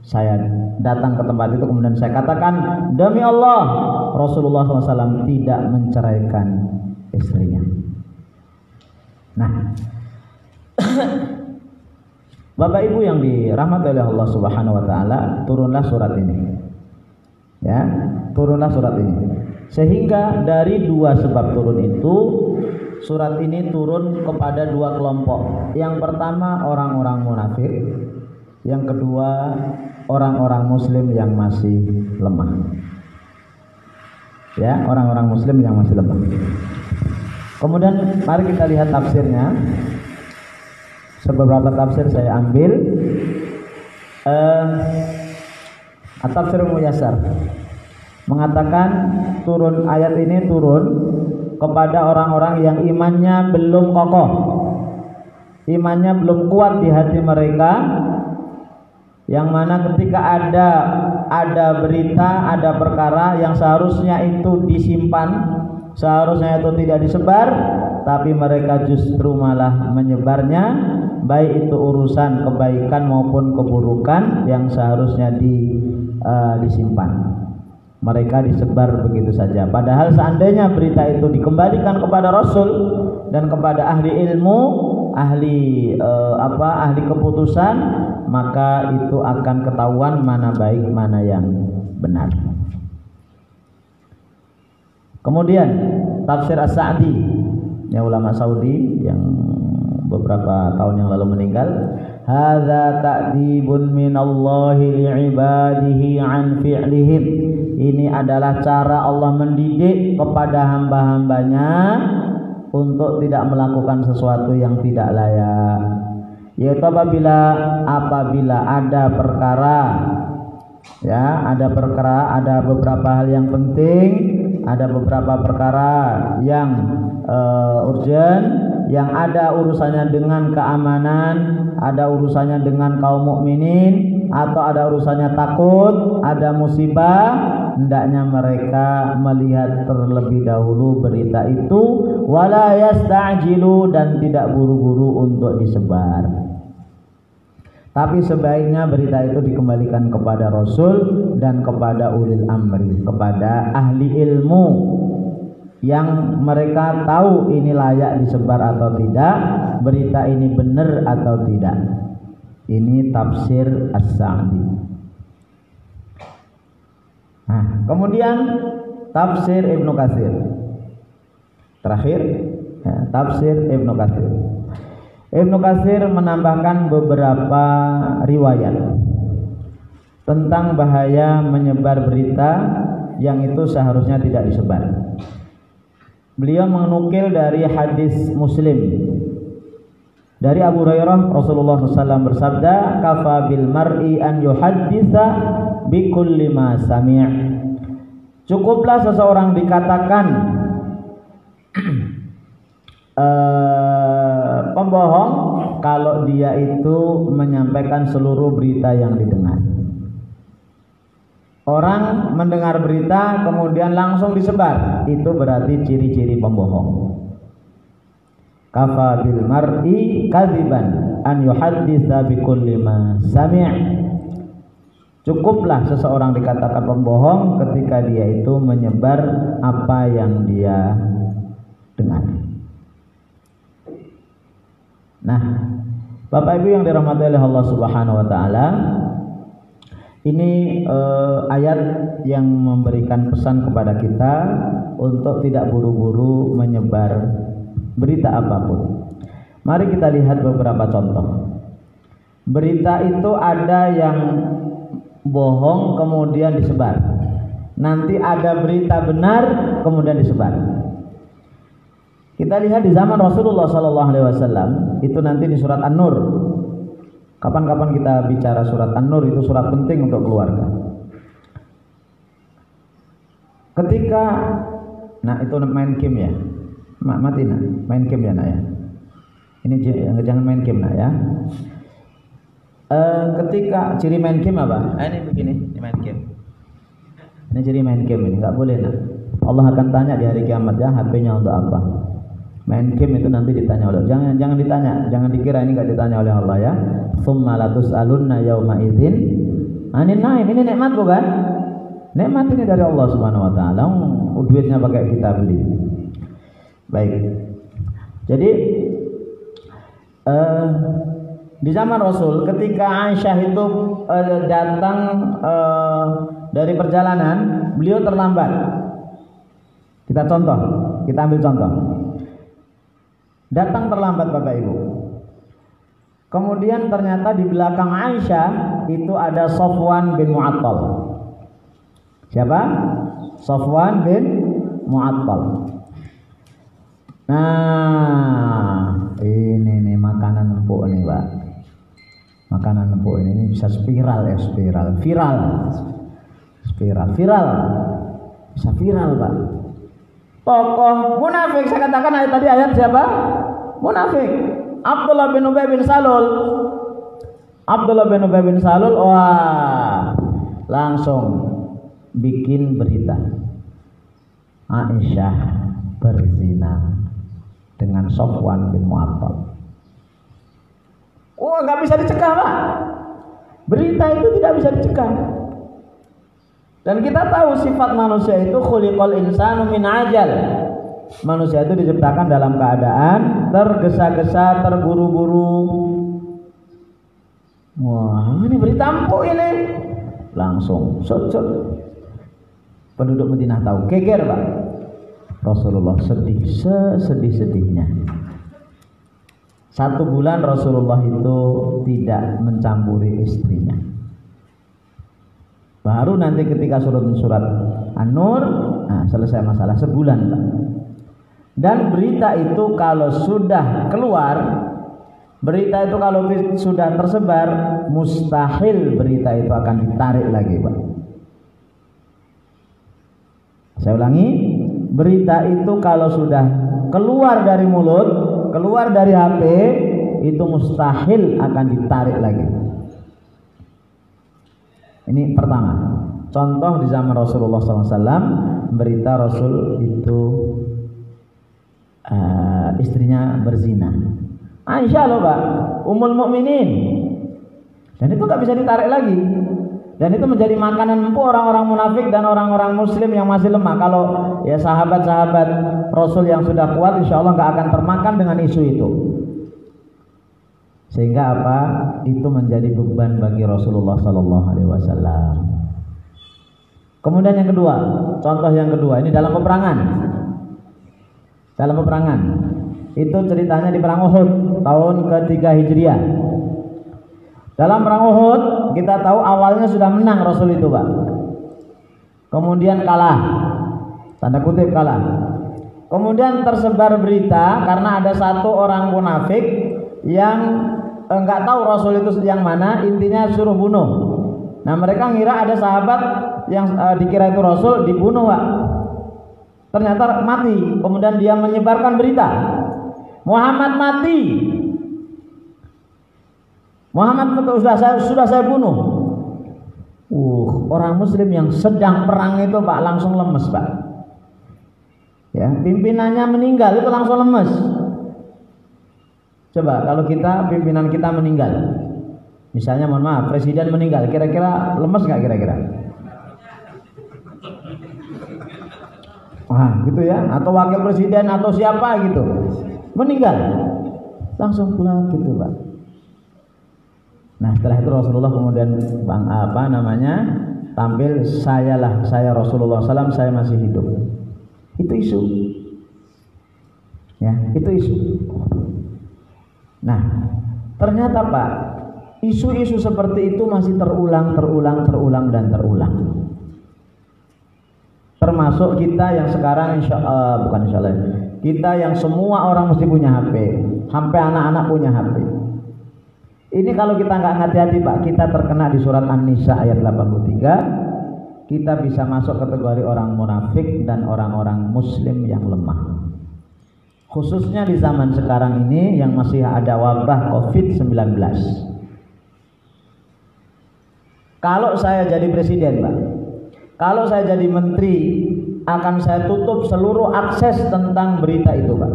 Speaker 1: saya datang ke tempat itu, kemudian saya katakan, demi Allah, Rasulullah SAW tidak menceraikan istrinya. Nah, Bapak Ibu yang dirahmati oleh Allah Subhanahu Wa Taala, turunlah surat ini. Ya, turunlah surat ini. Sehingga dari dua sebab turun itu, surat ini turun kepada dua kelompok. Yang pertama orang-orang munafik, yang kedua orang-orang muslim yang masih lemah. Ya, orang-orang muslim yang masih lemah. Kemudian mari kita lihat tafsirnya. Beberapa tafsir saya ambil. At-Tafsir Muyassar mengatakan turun ayat ini turun kepada orang-orang yang imannya belum kokoh, imannya belum kuat di hati mereka, yang mana ketika ada berita, ada perkara yang seharusnya itu disimpan, seharusnya itu tidak disebar, tapi mereka justru malah menyebarnya, baik itu urusan kebaikan maupun keburukan yang seharusnya disimpan. Mereka disebar begitu saja. Padahal seandainya berita itu dikembalikan kepada Rasul dan kepada ahli ilmu, ahli keputusan, maka itu akan ketahuan mana baik, mana yang benar. Kemudian tafsir As-Sa'di, ya ulama Saudi yang beberapa tahun yang lalu meninggal, hadza ta'dibun minallahi li'ibadihi an fi'lihim. Ini adalah cara Allah mendidik kepada hamba-hambanya untuk tidak melakukan sesuatu yang tidak layak. Yaitu apabila ada perkara, ya, ada beberapa hal yang penting, ada beberapa perkara yang urgent, yang ada urusannya dengan keamanan, ada urusannya dengan kaum mukminin, atau ada urusannya takut, ada musibah, hendaknya mereka melihat terlebih dahulu berita itu, wala yasta'jilu, dan tidak buru-buru untuk disebar. Tapi sebaiknya berita itu dikembalikan kepada Rasul dan kepada ulil amri, kepada ahli ilmu yang mereka tahu ini layak disebar atau tidak, berita ini benar atau tidak. Ini tafsir As-Sa'di. Nah, kemudian tafsir Ibnu Katsir. Terakhir, ya, tafsir Ibnu Katsir. Ibnu Katsir menambahkan beberapa riwayat tentang bahaya menyebar berita yang itu seharusnya tidak disebar. Beliau menukil dari hadis Muslim dari Abu Hurairah, Rasulullah SAW bersabda, kafa bil mar'i an yuhadditsa bi kulli ma sami'. Cukuplah seseorang dikatakan pembohong kalau dia itu menyampaikan seluruh berita yang didengar. Orang mendengar berita kemudian langsung disebar, itu berarti ciri-ciri pembohong. Kafa bil mar'i kadziban an yuhadditsa bi kulli ma sami'. Cukuplah seseorang dikatakan pembohong ketika dia itu menyebar apa yang dia dengar. Nah, Bapak Ibu yang dirahmati oleh Allah Subhanahu wa taala, ini ayat yang memberikan pesan kepada kita untuk tidak buru-buru menyebar berita apapun. Mari kita lihat beberapa contoh. Berita itu ada yang bohong kemudian disebar. Nanti ada berita benar kemudian disebar. Kita lihat di zaman Rasulullah SAW, itu nanti di surat An-Nur. Kapan-kapan kita bicara surat An-Nur, itu surat penting untuk keluarga. Ketika, nah itu main game ya, mati nak, main game ya nak ya. Ini jangan main game nak ya. Ketika ciri main game apa? Ini begini, ini main game. Ini ciri main game ini, nggak boleh nak. Allah akan tanya di hari kiamat ya, HP-nya untuk apa? Main game itu nanti ditanya oleh, jangan ditanya, jangan dikira ini nggak ditanya oleh Allah ya. Tsumma latus'alunna yauma idzin anin naim. Ini nikmat bukan? Nikmat ini dari Allah Subhanahu wa taala. Duitnya pakai kita beli. Baik. Jadi di zaman Rasul ketika Aisyah itu datang dari perjalanan, beliau terlambat. Kita ambil contoh. Datang terlambat Bapak Ibu. Kemudian ternyata di belakang Aisyah itu ada Safwan bin Mu'attal. Siapa? Safwan bin Mu'attal. Nah, ini nih makanan empuk nih, Pak. Makanan empuk ini bisa viral, bisa viral, Pak. Tokoh munafik, saya katakan tadi ayat siapa? Munafik. Abdullah bin Ubay bin Salul, wah, langsung bikin berita. Aisyah berzina dengan Safwan bin Mu'attal. Wah, nggak bisa dicegah, Pak. Berita itu tidak bisa dicegah. Dan kita tahu sifat manusia itu khuliqal insanu min ajal. Manusia itu diciptakan dalam keadaan tergesa-gesa, terburu-buru. Wah, ini berita empuk ini. Langsung sot. Penduduk Madinah tahu, geger, Pak. Rasulullah sedih sesedih-sedihnya. 1 bulan Rasulullah itu tidak mencampuri istrinya. Baru nanti ketika surat An-Nur, nah selesai masalah, sebulan, Pak. Dan berita itu kalau sudah keluar, berita itu kalau sudah tersebar, mustahil berita itu akan ditarik lagi, Pak. Saya ulangi, berita itu kalau sudah keluar dari mulut, keluar dari HP, itu mustahil akan ditarik lagi. Ini pertama, contoh di zaman Rasulullah SAW, berita Rasul itu istrinya berzina. Aisyah loh, Pak, Ummul Mukminin, dan itu nggak bisa ditarik lagi. Dan itu menjadi makanan empuk orang-orang munafik dan orang-orang Muslim yang masih lemah. Kalau ya sahabat-sahabat Rasul yang sudah kuat, insya Allah nggak akan termakan dengan isu itu. Sehingga apa? Itu menjadi beban bagi Rasulullah SAW. Kemudian yang kedua, contoh yang kedua, ini dalam peperangan. Itu ceritanya di perang Uhud tahun ke-3 Hijriah. Dalam perang Uhud kita tahu awalnya sudah menang Rasul itu, Pak. Kemudian kalah, tanda kutip kalah. Kemudian tersebar berita karena ada satu orang munafik yang enggak tahu Rasul itu yang mana, intinya suruh bunuh. Nah, mereka ngira ada sahabat yang dikira itu Rasul dibunuh, Pak. Ternyata mati. Kemudian dia menyebarkan berita, Muhammad mati. Muhammad sudah saya bunuh. Orang Muslim yang sedang perang itu, Pak, langsung lemes, Pak. Ya, pimpinannya meninggal itu langsung lemes. Coba kalau pimpinan kita meninggal, misalnya mohon maaf presiden meninggal, kira-kira lemes nggak kira-kira? Wah gitu ya, atau wakil presiden atau siapa gitu meninggal, langsung pulang gitu Pak. Nah setelah itu Rasulullah kemudian tampil, saya Rasulullah SAW, saya masih hidup. Itu isu, ya itu isu. Nah ternyata Pak, isu-isu seperti itu masih terulang dan terulang. Termasuk kita yang sekarang kita yang semua orang mesti punya HP, sampai anak-anak punya HP. Ini kalau kita nggak hati-hati Pak, kita terkena di surat An-Nisa ayat 83, kita bisa masuk kategori orang munafik dan orang-orang muslim yang lemah. Khususnya di zaman sekarang ini yang masih ada wabah COVID-19. Kalau saya jadi presiden Pak, kalau saya jadi menteri, akan saya tutup seluruh akses tentang berita itu Pak.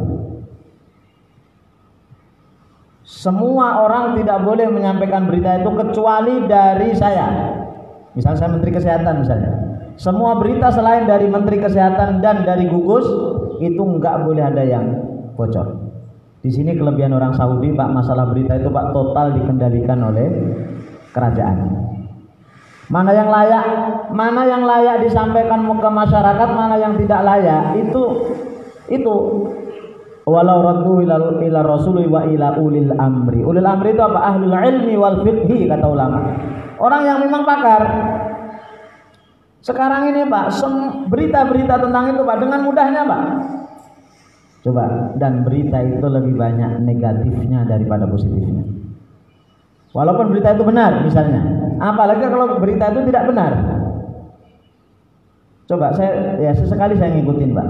Speaker 1: Semua orang tidak boleh menyampaikan berita itu kecuali dari saya. Misalnya saya menteri kesehatan misalnya. Semua berita selain dari menteri kesehatan dan dari gugus itu nggak boleh ada yang bocor. Di sini kelebihan orang Saudi Pak, masalah berita itu Pak total dikendalikan oleh kerajaan. Mana yang layak disampaikan ke masyarakat, mana yang tidak layak, itu walau raddu ila rasuli wa ila ulil amri. Ulil amri itu apa? Ahlul ilmi wal fiqhi kata ulama. Orang yang memang pakar. Sekarang ini Pak, berita-berita tentang itu Pak dengan mudahnya Pak. Coba, dan berita itu lebih banyak negatifnya daripada positifnya. Walaupun berita itu benar misalnya, apalagi kalau berita itu tidak benar. Coba sesekali saya ngikutin Pak.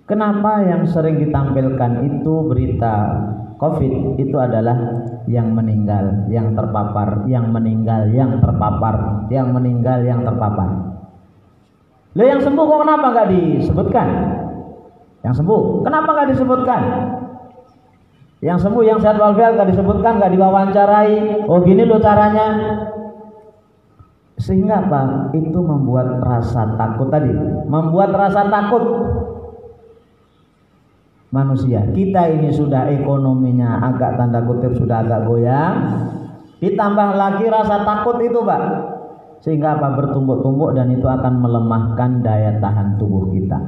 Speaker 1: Kenapa yang sering ditampilkan itu berita COVID itu adalah yang meninggal, yang terpapar, yang meninggal, yang terpapar, yang meninggal, yang terpapar. Loh yang sembuh kok kenapa nggak disebutkan? Yang sembuh kenapa nggak disebutkan? Yang sembuh, yang sehat walafiat nggak disebutkan, nggak diwawancarai. Oh gini loh caranya. Sehingga apa? Itu membuat rasa takut tadi, membuat rasa takut manusia. Kita ini sudah ekonominya agak tanda kutip sudah agak goyang, ditambah lagi rasa takut itu Pak, sehingga apa? Bertumbuk-tumbuk dan itu akan melemahkan daya tahan tubuh kita.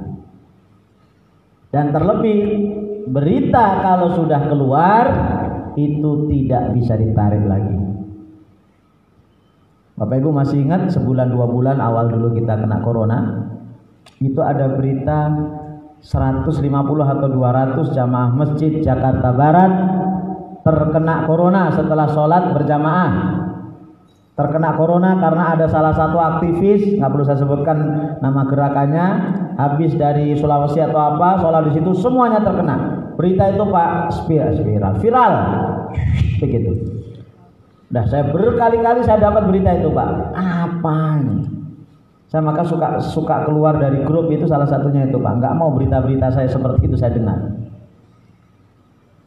Speaker 1: Dan terlebih berita kalau sudah keluar itu tidak bisa ditarik lagi. Bapak Ibu masih ingat sebulan 2 bulan awal dulu kita kena corona, itu ada berita 150 atau 200 jamaah masjid Jakarta Barat terkena corona setelah sholat berjamaah. Terkena corona karena ada salah satu aktivis, nggak perlu saya sebutkan nama gerakannya, habis dari Sulawesi atau apa, sholat di situ semuanya terkena. Berita itu Pak viral, begitu. Nah saya berkali-kali saya dapat berita itu Pak. Apa ini? Saya maka suka keluar dari grup itu, salah satunya itu Pak. Nggak mau berita-berita saya seperti itu saya dengar.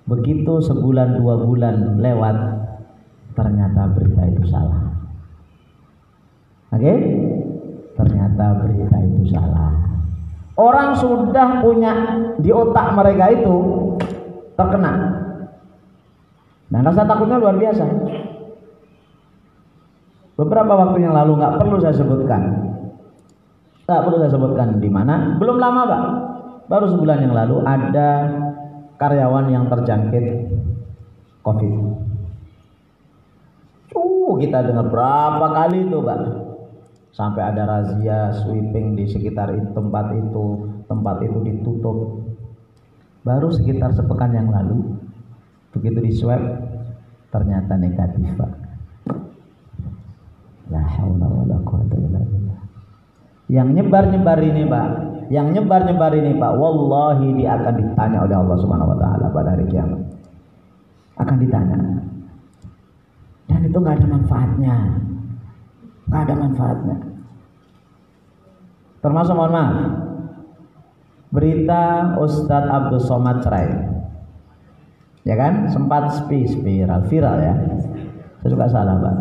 Speaker 1: Begitu sebulan 2 bulan lewat, ternyata berita itu salah. Oke? Ternyata berita itu salah. Orang sudah punya di otak mereka itu terkena. Nah rasa takutnya luar biasa. Beberapa waktu yang lalu, nggak perlu saya sebutkan di mana. Belum lama Pak, baru sebulan yang lalu ada karyawan yang terjangkit COVID. Kita dengar berapa kali itu Pak, sampai ada razia sweeping di sekitar tempat itu ditutup. Baru sekitar sepekan yang lalu, begitu di swab ternyata negatif Pak. La haula wala quwwata illa billah. Yang nyebar-nyebar ini Pak, wallahi dia akan ditanya oleh Allah Subhanahu wa taala pada hari kiamat. Akan ditanya. Dan itu enggak ada manfaatnya. Termasuk mohon maaf, berita Ustadz Abdul Somad cerai. Ya kan? Sempat viral ya. Saya suka salah, Pak.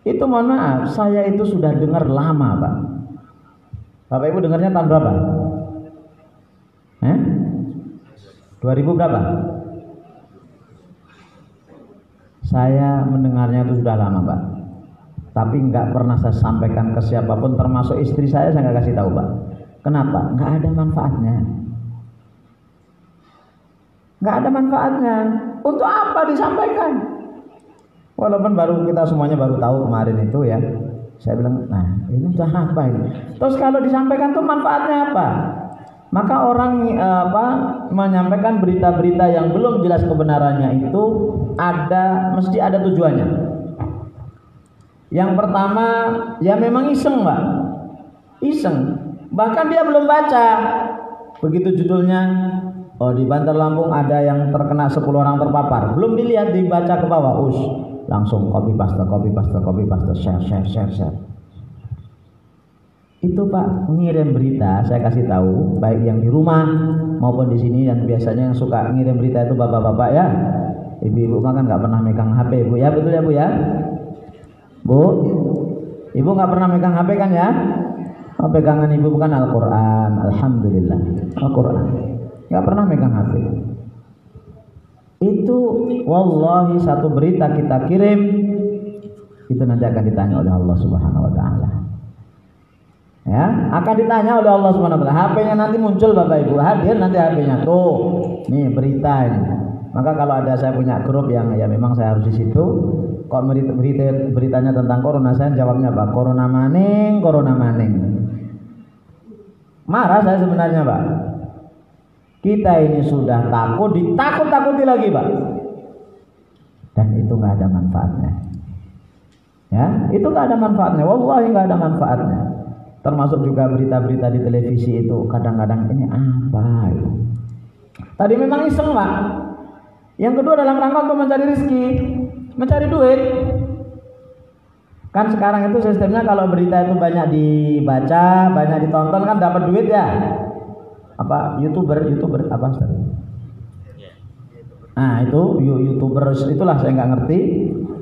Speaker 1: Itu mohon maaf, saya itu sudah dengar lama, Pak. Bapak Ibu dengarnya tahun berapa? 2000 berapa? Saya mendengarnya itu sudah lama, Pak. Tapi nggak pernah saya sampaikan ke siapapun, termasuk istri saya nggak kasih tahu, Pak. Kenapa? Nggak ada manfaatnya. Nggak ada manfaatnya. Untuk apa disampaikan? Walaupun kita semuanya baru tahu kemarin itu ya. Saya bilang, nah ini udah apa ini? Terus kalau disampaikan tuh manfaatnya apa? Maka orang menyampaikan berita-berita yang belum jelas kebenarannya itu mesti ada tujuannya. Yang pertama, ya memang iseng, Pak. Iseng. Bahkan dia belum baca. Begitu judulnya, di Bantar Lampung ada yang terkena 10 orang terpapar. Belum dilihat, dibaca ke bawah, langsung copy paste, share. Itu Pak, ngirim berita, saya kasih tahu, baik yang di rumah maupun di sini, dan biasanya yang suka ngirim berita itu bapak-bapak ya. Ibu-ibu kan nggak pernah megang HP, Bu ya, betul ya Bu ya? Bu, Ibu nggak pernah megang HP kan ya? Pegangan Ibu bukan Al-Quran, Alhamdulillah, Al-Quran. Nggak pernah megang HP. Itu wallahi satu berita kita kirim, itu nanti akan ditanya oleh Allah Subhanahu wa taala. Ya, akan ditanya oleh Allah Subhanahu wa taala. HP-nya nanti muncul, Bapak Ibu, hadir nanti HP-nya tuh. Nih berita ini. Maka kalau ada, saya punya grup yang ya memang saya harus di situ. Kok beritanya tentang corona, saya jawabnya apa? Corona maning. Marah saya sebenarnya, Pak. Kita ini sudah takut, ditakut-takuti lagi, Pak. Dan itu nggak ada manfaatnya. Ya, itu nggak ada manfaatnya. Wallahi nggak ada manfaatnya. Termasuk juga berita-berita di televisi itu kadang-kadang ini apa? Tadi memang iseng, Pak. Yang kedua dalam rangka untuk mencari rezeki, mencari duit. Kan sekarang itu sistemnya kalau berita itu banyak dibaca, banyak ditonton kan dapat duit ya. Apa YouTuber apa Ustaz? Nah itu YouTuber itulah, saya nggak ngerti.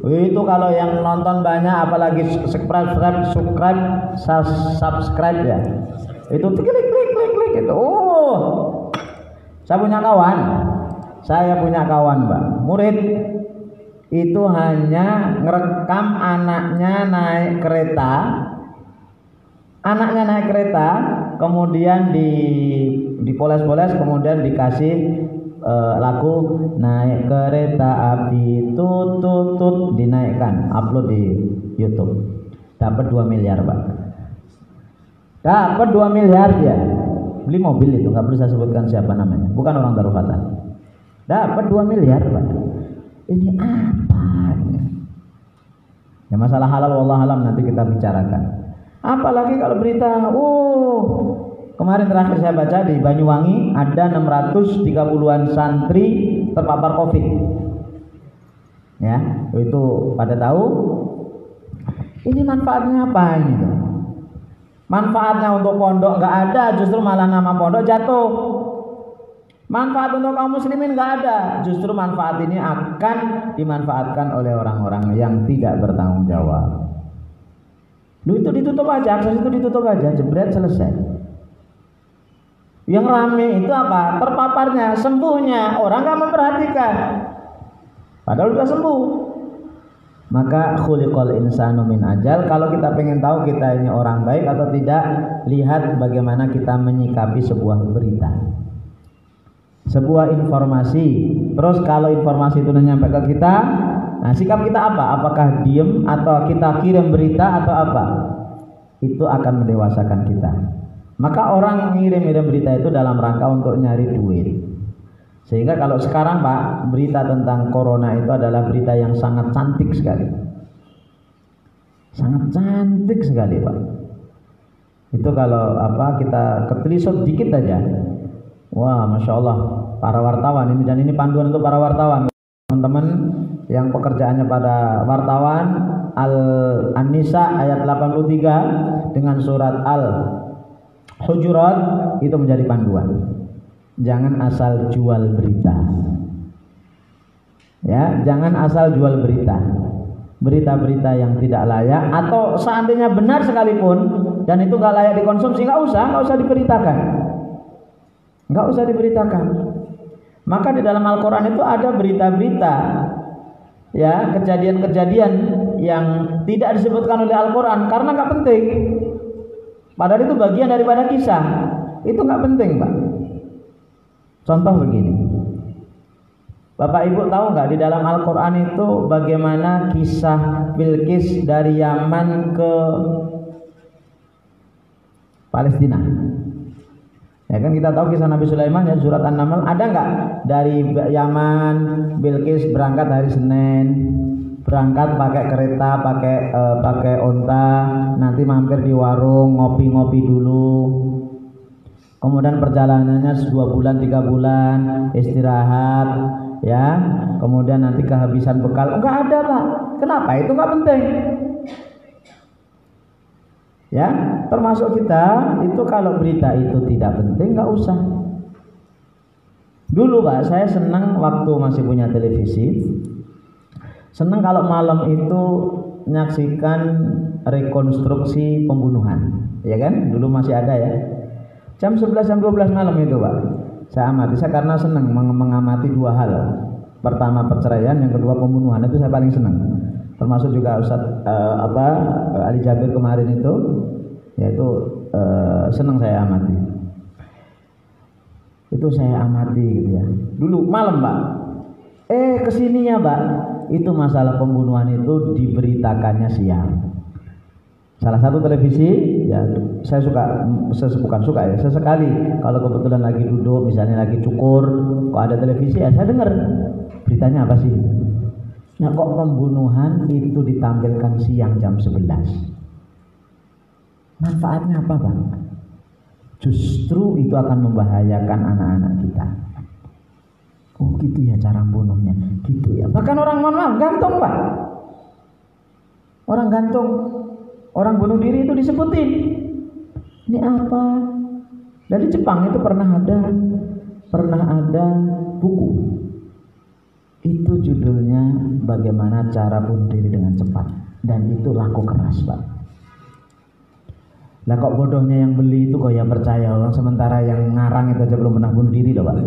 Speaker 1: Itu kalau yang nonton banyak, apalagi subscribe ya. Itu klik itu. Saya punya kawan, Mbak. Murid itu hanya ngerekam anaknya naik kereta, kemudian dipoles-poles, kemudian dikasih lagu naik kereta api tut dinaikkan, upload di YouTube. Dapat 2 miliar, Pak. Dapat 2 miliar dia. Beli mobil itu, nggak perlu saya sebutkan siapa namanya. Bukan orang Darul Fatah. Dapat 2 miliar, Pak. Ini apa? Ya masalah halal wallah alam nanti kita bicarakan. Apalagi kalau berita, kemarin terakhir saya baca di Banyuwangi ada 630-an santri terpapar Covid. Ya, itu pada tahu. Ini manfaatnya apa ini? Manfaatnya untuk pondok nggak ada, justru malah nama pondok jatuh. Manfaat untuk kaum muslimin nggak ada, justru manfaat ini akan dimanfaatkan oleh orang-orang yang tidak bertanggung jawab. Itu ditutup aja, akses itu ditutup aja, jebret selesai. Yang rame itu apa? Terpaparnya, sembuhnya, orang nggak memperhatikan. Padahal sudah sembuh. Maka khuliqal insanu min ajal. Kalau kita pengen tahu kita ini orang baik atau tidak, lihat bagaimana kita menyikapi sebuah berita, sebuah informasi. Terus kalau informasi itu nyampe ke kita, nah sikap kita apa? Apakah diem atau kita kirim berita atau apa? Itu akan mendewasakan kita. Maka orang ngirim berita itu dalam rangka untuk nyari duit. Sehingga kalau sekarang Pak, berita tentang corona itu adalah berita yang sangat cantik sekali. Sangat cantik sekali, Pak. Itu kalau kita ketelisut dikit aja. Wah, Masya Allah, para wartawan ini, dan ini panduan untuk para wartawan. Teman-teman yang pekerjaannya pada wartawan, An-Nisa ayat 83 dengan surat Al-Hujurat itu menjadi panduan. Jangan asal jual berita. Ya, jangan asal jual berita yang tidak layak, atau seandainya benar sekalipun dan itu nggak layak dikonsumsi, nggak usah diberitakan. Maka di dalam Al-Quran itu ada berita-berita, ya, kejadian-kejadian yang tidak disebutkan oleh Al-Quran karena nggak penting. Padahal itu bagian daripada kisah, itu nggak penting, Pak. Contoh begini, Bapak Ibu tahu nggak di dalam Al-Quran itu bagaimana kisah Bilqis dari Yaman ke Palestina? Ya kan kita tahu kisah Nabi Sulaiman, ya, surat An-Naml. Ada nggak dari Yaman Bilqis berangkat hari Senin, berangkat pakai kereta, pakai onta, nanti mampir di warung ngopi-ngopi dulu. Kemudian perjalanannya 2 bulan 3 bulan istirahat, ya, kemudian nanti kehabisan bekal. Enggak ada, Pak. Kenapa? Itu enggak penting. Ya, termasuk kita itu kalau berita itu tidak penting enggak usah. Dulu, Pak, saya senang waktu masih punya televisi. Senang kalau malam itu menyaksikan rekonstruksi pembunuhan, ya kan? Dulu masih ada, ya. Jam 11 jam 12 malam itu, Pak. Saya amati, karena senang mengamati 2 hal. Pertama perceraian, yang kedua pembunuhan. Itu saya paling senang. Termasuk juga Ustaz Ali Jabir kemarin itu, yaitu senang saya amati. Itu saya amati gitu ya. Dulu malam, Pak. Kesininya, Pak, itu masalah pembunuhan itu diberitakannya siang. Salah satu televisi, ya, saya sesekali kalau kebetulan lagi duduk, misalnya lagi cukur, kok ada televisi, ya saya dengar beritanya apa sih. Nah, kok pembunuhan itu ditampilkan siang jam 11. Manfaatnya apa, Bang? Justru itu akan membahayakan anak-anak kita. Oh gitu ya cara bunuhnya, gitu ya. Bahkan orang, mohon maaf, gantung, Pak. Orang gantung, orang bunuh diri itu disebutin. Ini apa? Dari Jepang itu pernah ada buku. Itu judulnya bagaimana cara bunuh diri dengan cepat, dan itu laku keras, Pak. Lah kok bodohnya yang beli itu kok yang percaya orang, sementara yang ngarang itu aja belum pernah bunuh diri loh, Pak.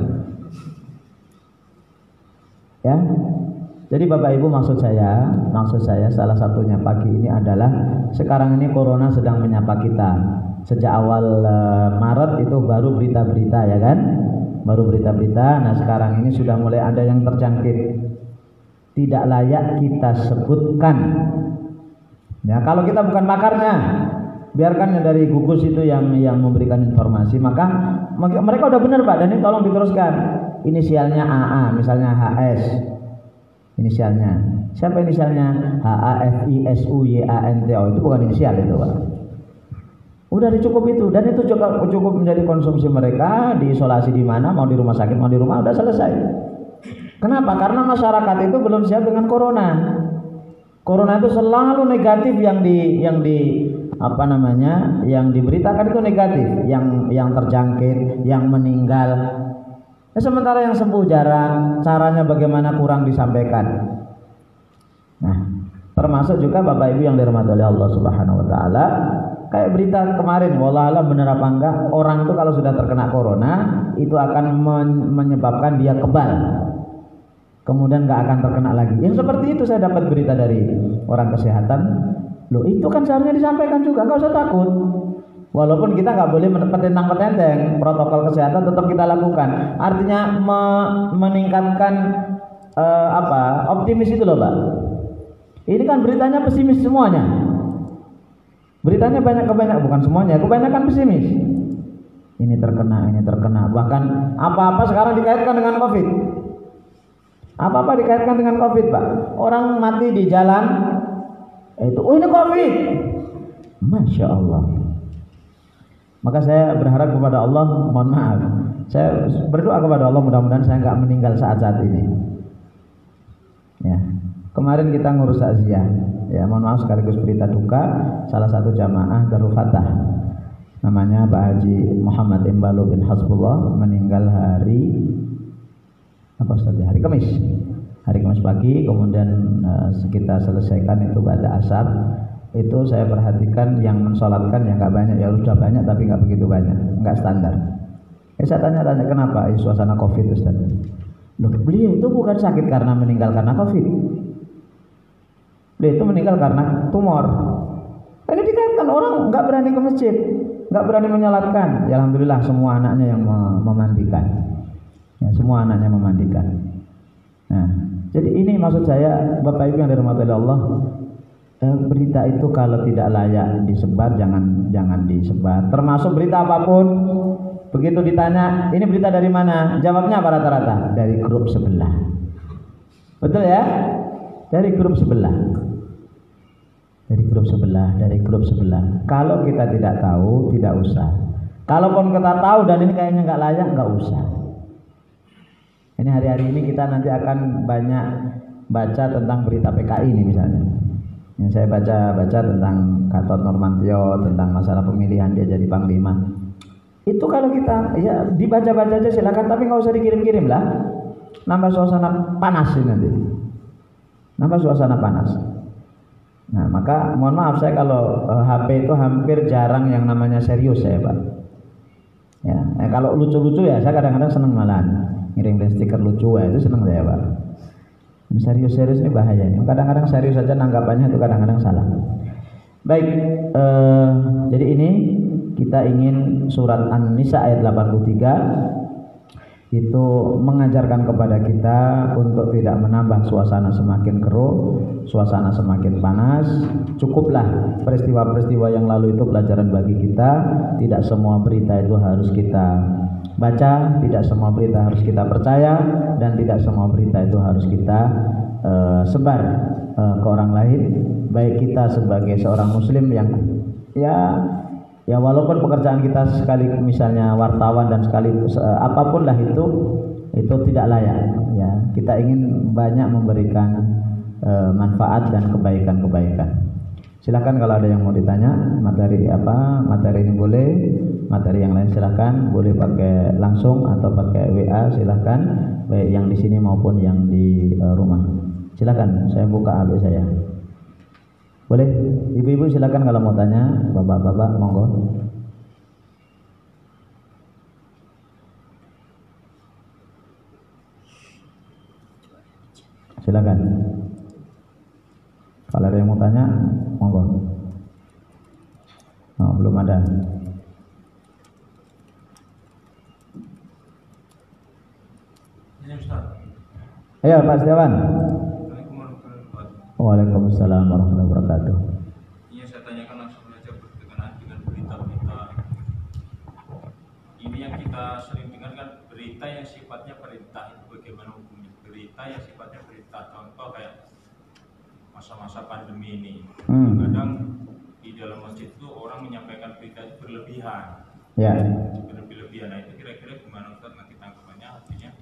Speaker 1: Ya. Jadi Bapak Ibu, maksud saya salah satunya pagi ini adalah sekarang ini corona sedang menyapa kita. Sejak awal Maret itu baru berita-berita, ya kan? Baru berita-berita. Nah, sekarang ini sudah mulai ada yang terjangkit. Tidak layak kita sebutkan. Ya, kalau kita bukan pakarnya, biarkan dari gugus itu yang memberikan informasi. Maka mereka udah benar, Pak, dan ini tolong diteruskan. Inisialnya AA, misalnya HS. Inisialnya. Siapa inisialnya? HAFISUYANTO. Itu bukan inisial itu, Pak. Udah cukup itu, dan itu cukup menjadi konsumsi mereka. Diisolasi di mana, mau di rumah sakit, mau di rumah, udah selesai. Kenapa? Karena masyarakat itu belum siap dengan corona. Corona itu selalu negatif yang diberitakan itu negatif, yang terjangkit, yang meninggal. Sementara yang sembuh jarang, caranya bagaimana kurang disampaikan. Nah, termasuk juga Bapak Ibu yang dirahmati oleh Allah Subhanahu wa taala, kayak berita kemarin, wallah alam benar apa enggak, orang itu kalau sudah terkena corona itu akan menyebabkan dia kebal. Kemudian enggak akan terkena lagi. Yang seperti itu saya dapat berita dari orang kesehatan. Loh, itu kan seharusnya disampaikan juga, enggak usah takut. Walaupun kita nggak boleh petentang-petenteng, protokol kesehatan tetap kita lakukan. Artinya meningkatkan optimis itu loh, Pak. Ini kan beritanya pesimis semuanya. Beritanya bukan semuanya, kebanyakan pesimis. Ini terkena. Bahkan apa-apa sekarang dikaitkan dengan COVID. Apa-apa dikaitkan dengan COVID, Pak. Orang mati di jalan, itu, ini COVID. Masya Allah. Maka saya berharap kepada Allah, mohon maaf, saya berdoa kepada Allah mudah-mudahan saya nggak meninggal saat-saat ini. Ya, kemarin kita ngurus takziah, ya, mohon maaf sekaligus berita duka salah satu jamaah Darul Fatah, namanya Pak Haji Muhammad Imbalu bin Hasbullah, meninggal hari Kamis. hari Kamis pagi, kemudian kita selesaikan itu pada asar. Itu saya perhatikan yang mensolatkan ya nggak banyak, ya sudah banyak tapi nggak begitu banyak, nggak standar. Saya tanya-tanya kenapa? Suasana COVID Ustaz. Loh, beliau itu bukan sakit karena meninggal karena COVID. Beliau itu meninggal karena tumor. Ini dikaitkan orang nggak berani ke masjid, nggak berani menyolatkan. Ya, alhamdulillah semua anaknya yang memandikan. Ya, semua anaknya memandikan. Nah, jadi ini maksud saya, Bapak Ibu yang dirahmati Allah. Berita itu kalau tidak layak disebar jangan disebar. Termasuk berita apapun. Begitu ditanya, ini berita dari mana? Jawabnya apa rata-rata? Dari grup sebelah. Betul ya? Dari grup sebelah. Dari grup sebelah. Kalau kita tidak tahu, tidak usah. Kalaupun kita tahu dan ini kayaknya nggak layak, nggak usah. Ini hari-hari ini kita nanti akan banyak baca tentang berita PKI ini misalnya. Yang saya baca tentang Gatot Nurmantio, tentang masalah pemilihan dia jadi panglima. Itu kalau kita ya dibaca-baca aja silakan, tapi nggak usah dikirim-kirim lah. Nambah suasana panas ini nanti. Nambah suasana panas. Nah, maka mohon maaf saya kalau HP itu hampir jarang yang namanya serius saya, Pak. Ya, kalau lucu-lucu ya saya kadang-kadang seneng malahan. Ngirim stiker lucu ya itu seneng saya, Pak. Serius-serius ini bahaya ini. Kadang-kadang serius saja nanggapannya itu kadang-kadang salah. Baik, jadi ini kita ingin surat An-Nisa ayat 83 itu mengajarkan kepada kita untuk tidak menambah suasana semakin keruh, suasana semakin panas. Cukuplah peristiwa-peristiwa yang lalu itu pelajaran bagi kita. Tidak semua berita itu harus kita baca, tidak semua berita harus kita percaya, dan tidak semua berita itu harus kita sebar ke orang lain. Baik kita sebagai seorang muslim yang ya walaupun pekerjaan kita sekali misalnya wartawan dan sekali apapun lah itu tidak layak ya. Kita ingin banyak memberikan manfaat dan kebaikan-kebaikan. Silakan kalau ada yang mau ditanya materi apa, materi ini boleh, materi yang lain silakan, boleh pakai langsung atau pakai WA silakan, baik yang di sini maupun yang di rumah. Silakan, saya buka HP saya. Boleh, ibu-ibu silakan kalau mau tanya, bapak-bapak monggo. Silakan. Kalau ada yang mau tanya, monggo. Oh, belum ada.
Speaker 2: Ini Ustaz.
Speaker 1: Ayo Pak Setiawan. Waalaikumsalam warahmatullahi wabarakatuh.
Speaker 2: Iya, saya tanyakan langsung saja berkenaan dengan berita-berita. Ini yang kita sering dengar kan berita yang sifatnya perintah, itu bagaimana hukumnya? Berita yang sifatnya perintah, contoh kayak masa-masa pandemi ini. Kadang di dalam masjid itu orang menyampaikan berita itu berlebihan.
Speaker 1: Ya.
Speaker 2: Berlebihan. Nah itu kira-kira gimana Ustaz nanti tanggapannya? Artinya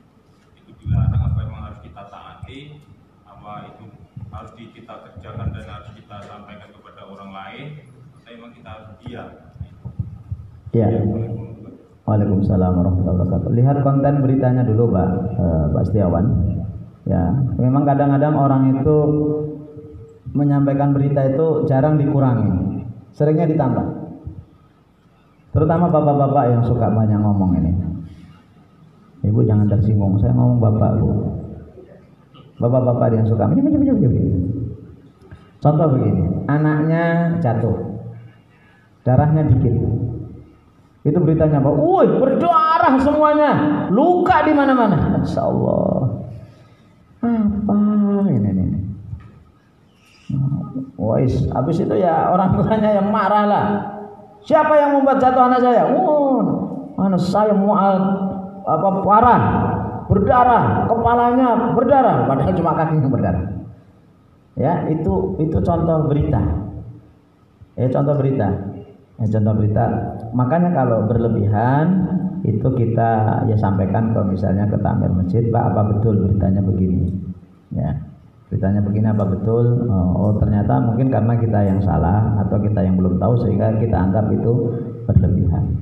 Speaker 2: itu dilarang apa memang harus kita taati? Apa itu harus kita kerjakan dan harus kita sampaikan kepada orang lain? Atau memang kita harus diam?
Speaker 1: Ya. Waalaikumsalam warahmatullahi wabarakatuh. Lihat konten beritanya dulu Pak Setiawan. Ya, memang kadang-kadang orang itu menyampaikan berita itu jarang dikurangi, seringnya ditambah. Terutama bapak-bapak yang suka banyak ngomong ini. Ibu jangan tersinggung, saya ngomong bapak Bu. Bapak-bapak yang suka contoh begini, anaknya jatuh, darahnya dikit. Itu beritanya apa? Woi, berdarah semuanya, luka di mana-mana. Insyaallah. Apa ini? Wais, habis itu ya orang tuanya yang marah lah. Siapa yang membuat jatuh anak saya? Anak saya parah, berdarah, kepalanya berdarah, padahal cuma kakinya berdarah. Ya, itu contoh berita. Contoh berita. Makanya kalau berlebihan itu kita ya sampaikan ke misalnya ke takmir masjid, Pak, apa betul beritanya begini? Ya. Beritanya begini apa betul? Oh ternyata mungkin karena kita yang salah atau kita yang belum tahu sehingga kita anggap itu berlebihan.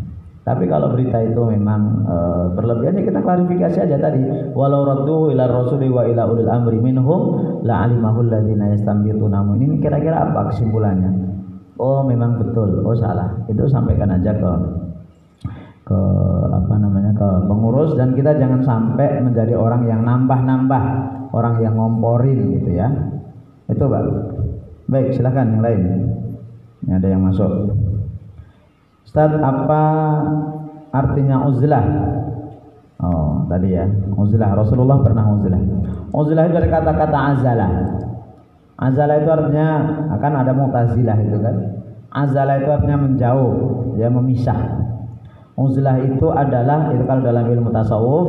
Speaker 1: Tapi kalau berita itu memang berlebihan, ya kita klarifikasi aja tadi. Walau radduhu ila rasuli wa ila ulil amri minhum la'alimahu alladziina yastanbitunahu. Ini kira-kira apa kesimpulannya? Oh memang betul, oh salah. Itu sampaikan aja ke ke pengurus, dan kita jangan sampai menjadi orang yang nambah-nambah, orang yang ngomporin gitu ya. Itu Pak. Baik, silakan yang lain. Ini ada yang masuk. Ustaz, apa artinya uzlah? Oh, tadi ya, uzlah. Rasulullah pernah uzlah. Uzlah itu dari kata-kata azalah. Azalah itu artinya, akan ada Mu'tazilah itu kan. Azalah itu artinya menjauh, ya memisah. Uzlah itu adalah, itu kalau dalam ilmu tasawuf,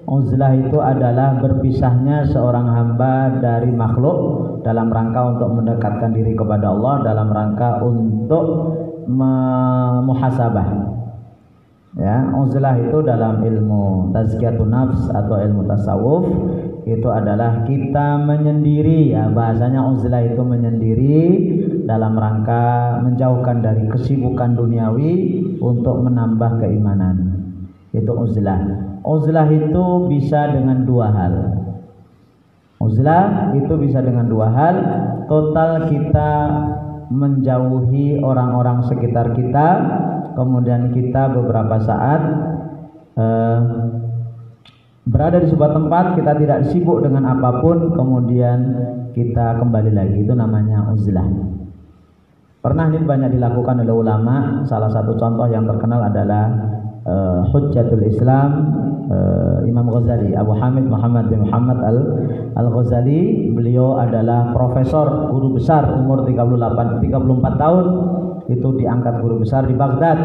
Speaker 1: uzlah itu adalah berpisahnya seorang hamba dari makhluk dalam rangka untuk mendekatkan diri kepada Allah, dalam rangka untuk muhasabah. Ya, uzlah itu dalam ilmu tazkiyatun nafs atau ilmu tasawuf itu adalah kita menyendiri, ya bahasanya uzlah itu menyendiri dalam rangka menjauhkan dari kesibukan duniawi untuk menambah keimanan. Itu uzlah. Uzlah itu bisa dengan dua hal. Uzlah itu bisa dengan dua hal. Total kita menjauhi orang-orang sekitar kita, kemudian kita beberapa saat berada di sebuah tempat, kita tidak sibuk dengan apapun, kemudian kita kembali lagi. Itu namanya uzlah. Pernah ini banyak dilakukan oleh ulama. Salah satu contoh yang terkenal adalah Hujjatul Islam Imam Ghazali, Abu Hamid Muhammad bin Muhammad Al-Ghazali. Beliau adalah profesor, guru besar, umur 34 tahun itu diangkat guru besar di Baghdad.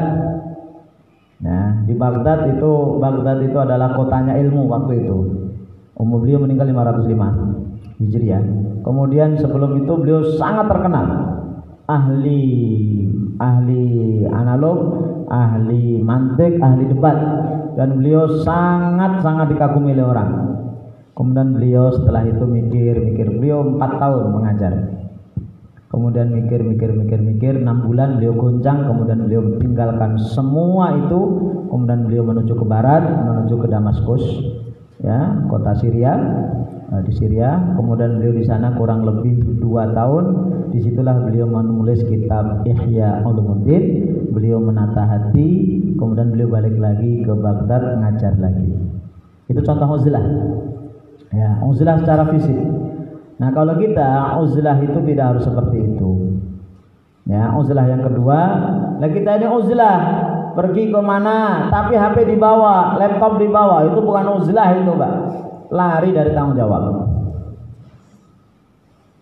Speaker 1: Nah, di Baghdad itu adalah kotanya ilmu waktu itu. Umur beliau meninggal 505 Hijriah. Kemudian sebelum itu beliau sangat terkenal, ahli analog, ahli mantik, ahli debat, dan beliau sangat dikagumi oleh orang. Kemudian beliau setelah itu mikir, beliau 4 tahun mengajar. Kemudian mikir 6 bulan beliau goncang, kemudian beliau tinggalkan semua itu, kemudian beliau menuju ke barat, menuju ke Damaskus, ya, kota Syria, di Syria. Kemudian beliau di sana kurang lebih 2 tahun. Disitulah beliau menulis kitab Ihya Ulumuddin. Beliau menata hati, kemudian beliau balik lagi ke Baghdad ngajar lagi. Itu contoh uzlah. Ya, uzlah secara fisik. Nah, kalau kita uzlah itu tidak harus seperti itu. Ya, uzlah yang kedua, lah kita ini uzlah pergi ke mana, tapi HP dibawa, laptop dibawa, itu bukan uzlah itu, Pak. Lari dari tanggung jawab.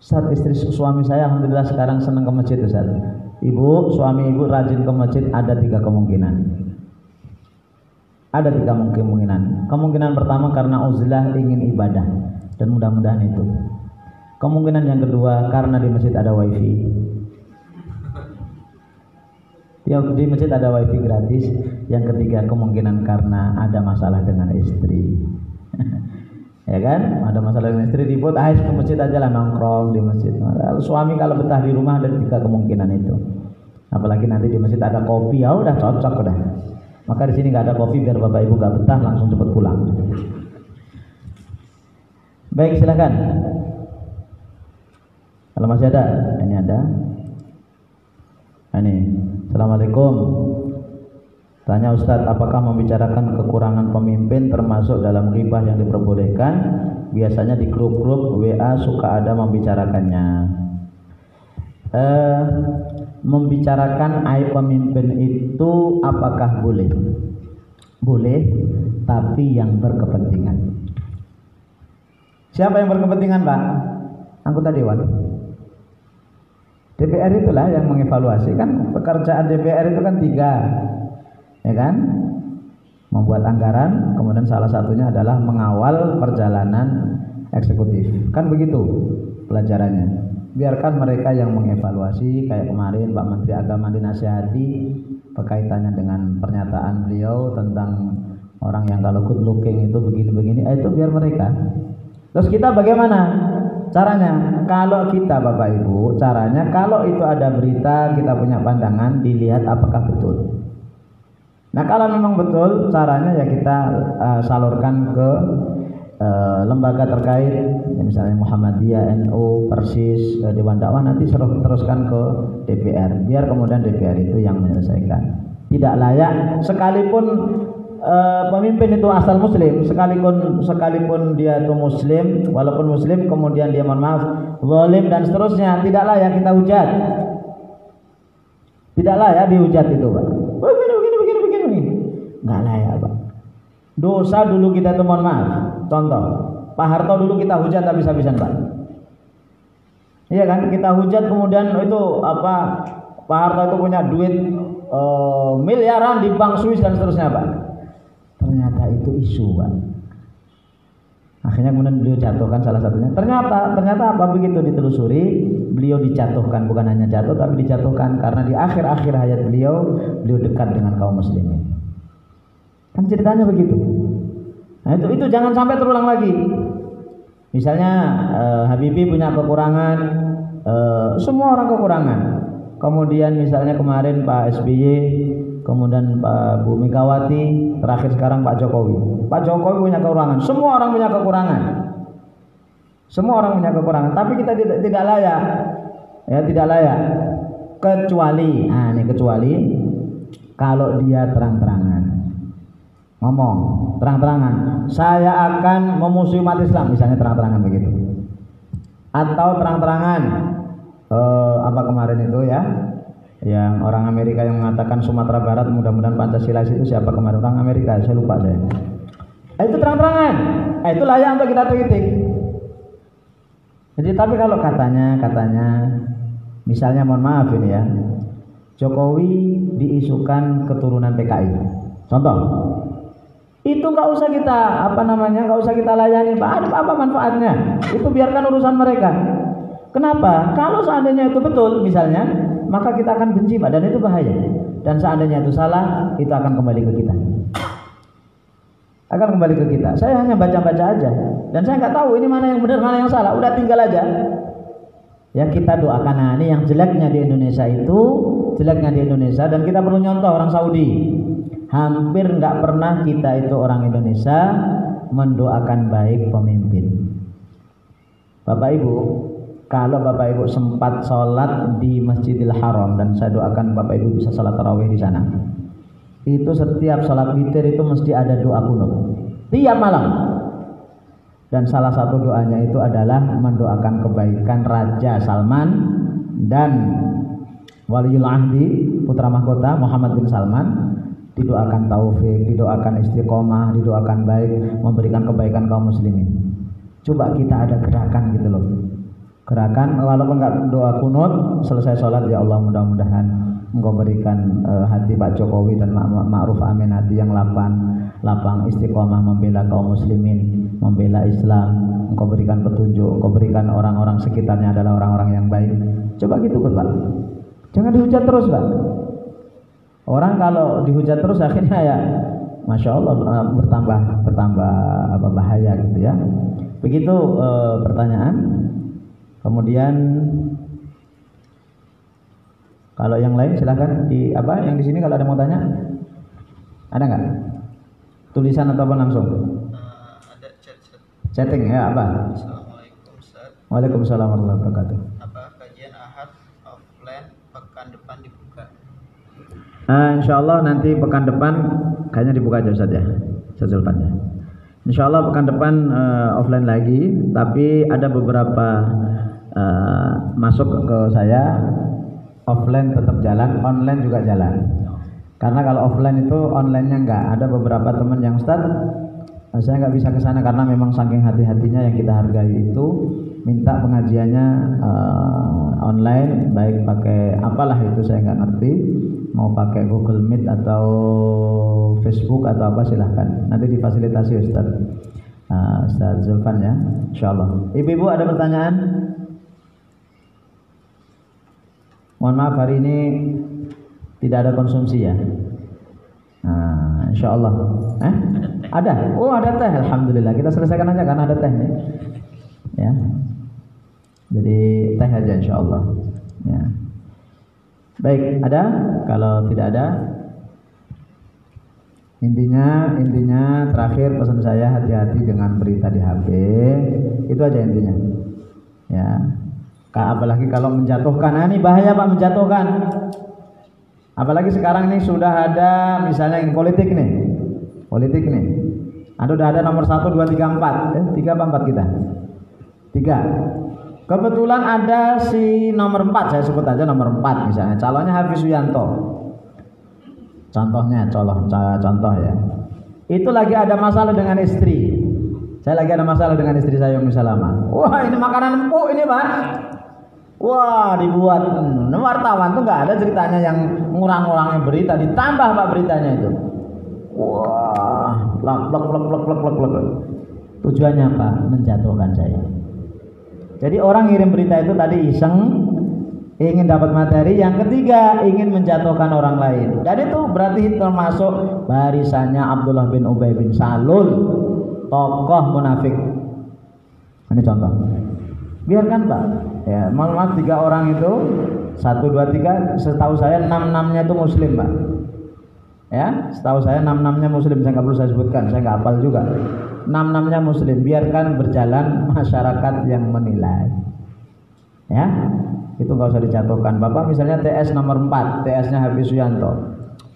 Speaker 1: Saat istri suami saya alhamdulillah sekarang senang ke masjid, Ustaz. Suami ibu rajin ke masjid, ada 3 kemungkinan. Ada 3 kemungkinan. Kemungkinan pertama karena uzlah ingin ibadah, dan mudah-mudahan itu. Kemungkinan yang kedua karena di masjid ada wifi. Di masjid ada wifi gratis. Yang ketiga kemungkinan karena ada masalah dengan istri. Ya kan? Ada masalah dengan istri, dibuat ke masjid aja lah, nongkrong di masjid. Suami kalau betah di rumah, ada 3 kemungkinan itu. Apalagi nanti di masjid ada kopi, ya udah cocok udah. Maka di sini nggak ada kopi biar bapak ibu nggak betah, langsung cepet pulang. Baik, silakan. Kalau masih ada, ini ada. Ini, Assalamualaikum. Tanya Ustadz, apakah membicarakan kekurangan pemimpin termasuk dalam ghibah yang diperbolehkan? Biasanya di grup-grup WA suka ada membicarakannya. Membicarakan aib pemimpin itu apakah boleh? Boleh, tapi yang berkepentingan. Siapa yang berkepentingan, Pak? Anggota dewan. DPR itulah yang mengevaluasi, kan pekerjaan DPR itu kan 3, ya kan? Membuat anggaran, kemudian salah satunya adalah mengawal perjalanan eksekutif, kan begitu pelajarannya. Biarkan mereka yang mengevaluasi. Kayak kemarin Pak Menteri Agama dinasihati berkaitannya dengan pernyataan beliau tentang orang yang kalau good looking itu begini-begini, itu biar mereka. Terus kita bagaimana caranya? Kalau kita Bapak Ibu, caranya kalau itu ada berita, kita punya pandangan, dilihat apakah betul. Nah kalau memang betul caranya ya kita salurkan ke lembaga terkait, misalnya Muhammadiyah, NU, Persis, Dewan Dakwah, nanti teruskan ke DPR, biar kemudian DPR itu yang menyelesaikan. Tidak layak sekalipun pemimpin itu asal muslim, sekalipun dia itu muslim, walaupun muslim kemudian dia mohon maaf zalim dan seterusnya, tidak layak kita hujat. Tidak layak dihujat itu, Pak. Begini. Enggak layak, Pak. Dosa dulu kita itu mohon maaf. Contoh, Pak Harto dulu kita hujat habis-habisan, Pak. Iya kan? Kita hujat kemudian itu apa? Pak Harto itu punya duit miliaran di bank Swiss dan seterusnya, Pak. Ternyata itu isu, Pak. Akhirnya kemudian beliau jatuhkan salah satunya. Ternyata apa, begitu ditelusuri, beliau dijatuhkan, bukan hanya jatuh tapi dijatuhkan karena di akhir-akhir hayat beliau dekat dengan kaum muslimin. Kan ceritanya begitu. Nah, itu jangan sampai terulang lagi. Misalnya Habibie punya kekurangan, semua orang kekurangan. Kemudian misalnya kemarin Pak SBY, kemudian Pak Bu Megawati, terakhir sekarang Pak Jokowi. Pak Jokowi punya kekurangan, semua orang punya kekurangan. Semua orang punya kekurangan, tapi kita tidak layak. Ya, tidak layak. Kecuali kalau dia terang-terangan ngomong, terang-terangan, saya akan memusuhi umat Islam, misalnya terang-terangan begitu. Atau terang-terangan apa kemarin itu ya, yang orang Amerika yang mengatakan Sumatera Barat mudah-mudahan Pancasila, itu siapa kemarin, orang Amerika, saya lupa saya. Itu terang-terangan, itu layak untuk kita kritik. Jadi tapi kalau katanya misalnya mohon maaf ini ya, Jokowi diisukan keturunan PKI, contoh, itu nggak usah kita nggak usah kita layani, Pak. Apa manfaatnya? Itu biarkan urusan mereka. Kenapa? Kalau seandainya itu betul misalnya, maka kita akan benci, Pak, dan itu bahaya. Dan seandainya itu salah, itu akan kembali ke kita. Akan kembali ke kita. Saya hanya baca-baca aja, dan saya nggak tahu ini mana yang benar, mana yang salah. Udah tinggal aja. Ya kita doakan. Nah, ini yang jeleknya di Indonesia dan kita perlu nyontoh orang Saudi. Hampir nggak pernah kita itu orang Indonesia mendoakan baik pemimpin. Bapak Ibu, kalau Bapak Ibu sempat sholat di Masjidil Haram, dan saya doakan Bapak Ibu bisa sholat tarawih di sana. Itu setiap sholat witir itu mesti ada doa kunut tiap malam. Dan salah satu doanya itu adalah mendoakan kebaikan Raja Salman dan Waliul Ahdi putra mahkota Muhammad bin Salman. Didoakan taufik, didoakan istiqomah, didoakan baik, memberikan kebaikan kaum muslimin. Coba kita ada gerakan gitu loh. Gerakan walaupun enggak doa kunut, selesai sholat, ya Allah mudah-mudahan Engkau berikan hati Pak Jokowi dan Ma'ruf Amin hati yang lapang istiqomah membela kaum muslimin, membela Islam. Engkau berikan petunjuk, Engkau berikan orang-orang sekitarnya adalah orang-orang yang baik. Coba gitu Pak. Jangan dihujat terus, Pak. Orang kalau dihujat terus akhirnya ya Masya Allah bertambah bahaya gitu ya. Begitu pertanyaan. Kemudian kalau yang lain silahkan yang di sini kalau ada mau tanya, ada nggak? Tulisan ataupun langsung?
Speaker 3: Ada
Speaker 1: chatting ya, apa?
Speaker 3: Assalamualaikum Ustaz.
Speaker 1: Waalaikumsalam warahmatullahi wabarakatuh.
Speaker 3: Apa kajian Ahad offline pekan depan dibuka?
Speaker 1: Insyaallah nanti pekan depan kayaknya dibuka aja Ustaz ya, Zulfannya. Insyaallah pekan depan offline lagi, tapi ada beberapa masuk ke saya, offline tetap jalan, online juga jalan. Karena kalau offline itu online-nya enggak. Ada beberapa teman yang Ustaz, saya nggak bisa ke sana karena memang saking hati-hatinya yang kita hargai itu, minta pengajiannya online, baik pakai apalah itu saya nggak ngerti, mau pakai Google Meet atau Facebook atau apa silahkan, nanti difasilitasi Ustaz Zulfan ya, insyaallah. Ibu-ibu ada pertanyaan? Mohon maaf hari ini tidak ada konsumsi ya. Nah, insyaallah. Ada? Oh ada teh, alhamdulillah. Kita selesaikan aja karena ada teh nih. Ya. Jadi teh aja insyaallah. Ya. Baik, ada? Kalau tidak ada, Intinya terakhir pesan saya, hati-hati dengan berita di HP. Itu aja intinya. Ya. Apalagi kalau menjatuhkan. Nah, ini bahaya Pak, menjatuhkan. Apalagi sekarang ini sudah ada misalnya yang politik nih. Udah ada nomor 1, 2, 3, 4. 3 apa 4 kita? 3. Kebetulan ada si nomor 4, saya sebut aja nomor 4 misalnya. Calonnya Hafiz Suyanto. Contohnya, contoh ya. Itu lagi ada masalah dengan istri. Saya lagi ada masalah dengan istri saya Ummu Salamah. Wah, ini makanan empuk ini Pak. Wah, dibuat. Wartawan tuh nggak ada ceritanya yang ngurang-ngurangin berita, ditambah Pak beritanya itu. Wah, plak. Tujuannya apa? Menjatuhkan saya. Jadi orang ngirim berita itu tadi iseng, ingin dapat materi. Yang ketiga, ingin menjatuhkan orang lain. Dan itu berarti termasuk barisannya Abdullah bin Ubay bin Salul, tokoh munafik. Ini contoh. Biarkan Pak. Ya, maaf 3 orang itu 1, 2, 3. Setahu saya 6-6-nya itu Muslim Pak. Ya, setahu saya 6-6-nya Muslim. Saya nggak perlu saya sebutkan. Saya nggak hafal juga. 6-6-nya Muslim. Biarkan berjalan, masyarakat yang menilai. Ya. Itu nggak usah dijatuhkan. Bapak misalnya TS nomor 4, TS-nya Hafiz Suyanto.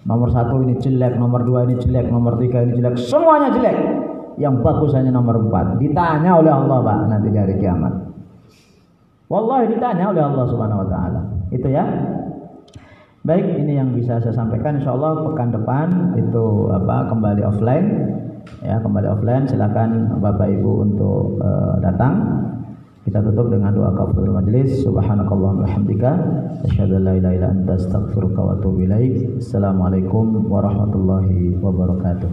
Speaker 1: Nomor 1 ini jelek, nomor 2 ini jelek, nomor 3 ini jelek, semuanya jelek. Yang bagus hanya nomor 4. Ditanya oleh Allah Pak nanti di hari kiamat. Wallahi ditanya oleh Allah Subhanahu wa taala. Itu ya. Baik, ini yang bisa saya sampaikan. Insyaallah pekan depan itu kembali offline. Ya, kembali offline. Silakan Bapak Ibu untuk datang. Kita tutup dengan doa kafaratul majelis. Subhanakallahumma wa bihamdika asyhadu an la ilaha illa anta astaghfiruka wa atubu ilaik. Assalamualaikum warahmatullahi wabarakatuh.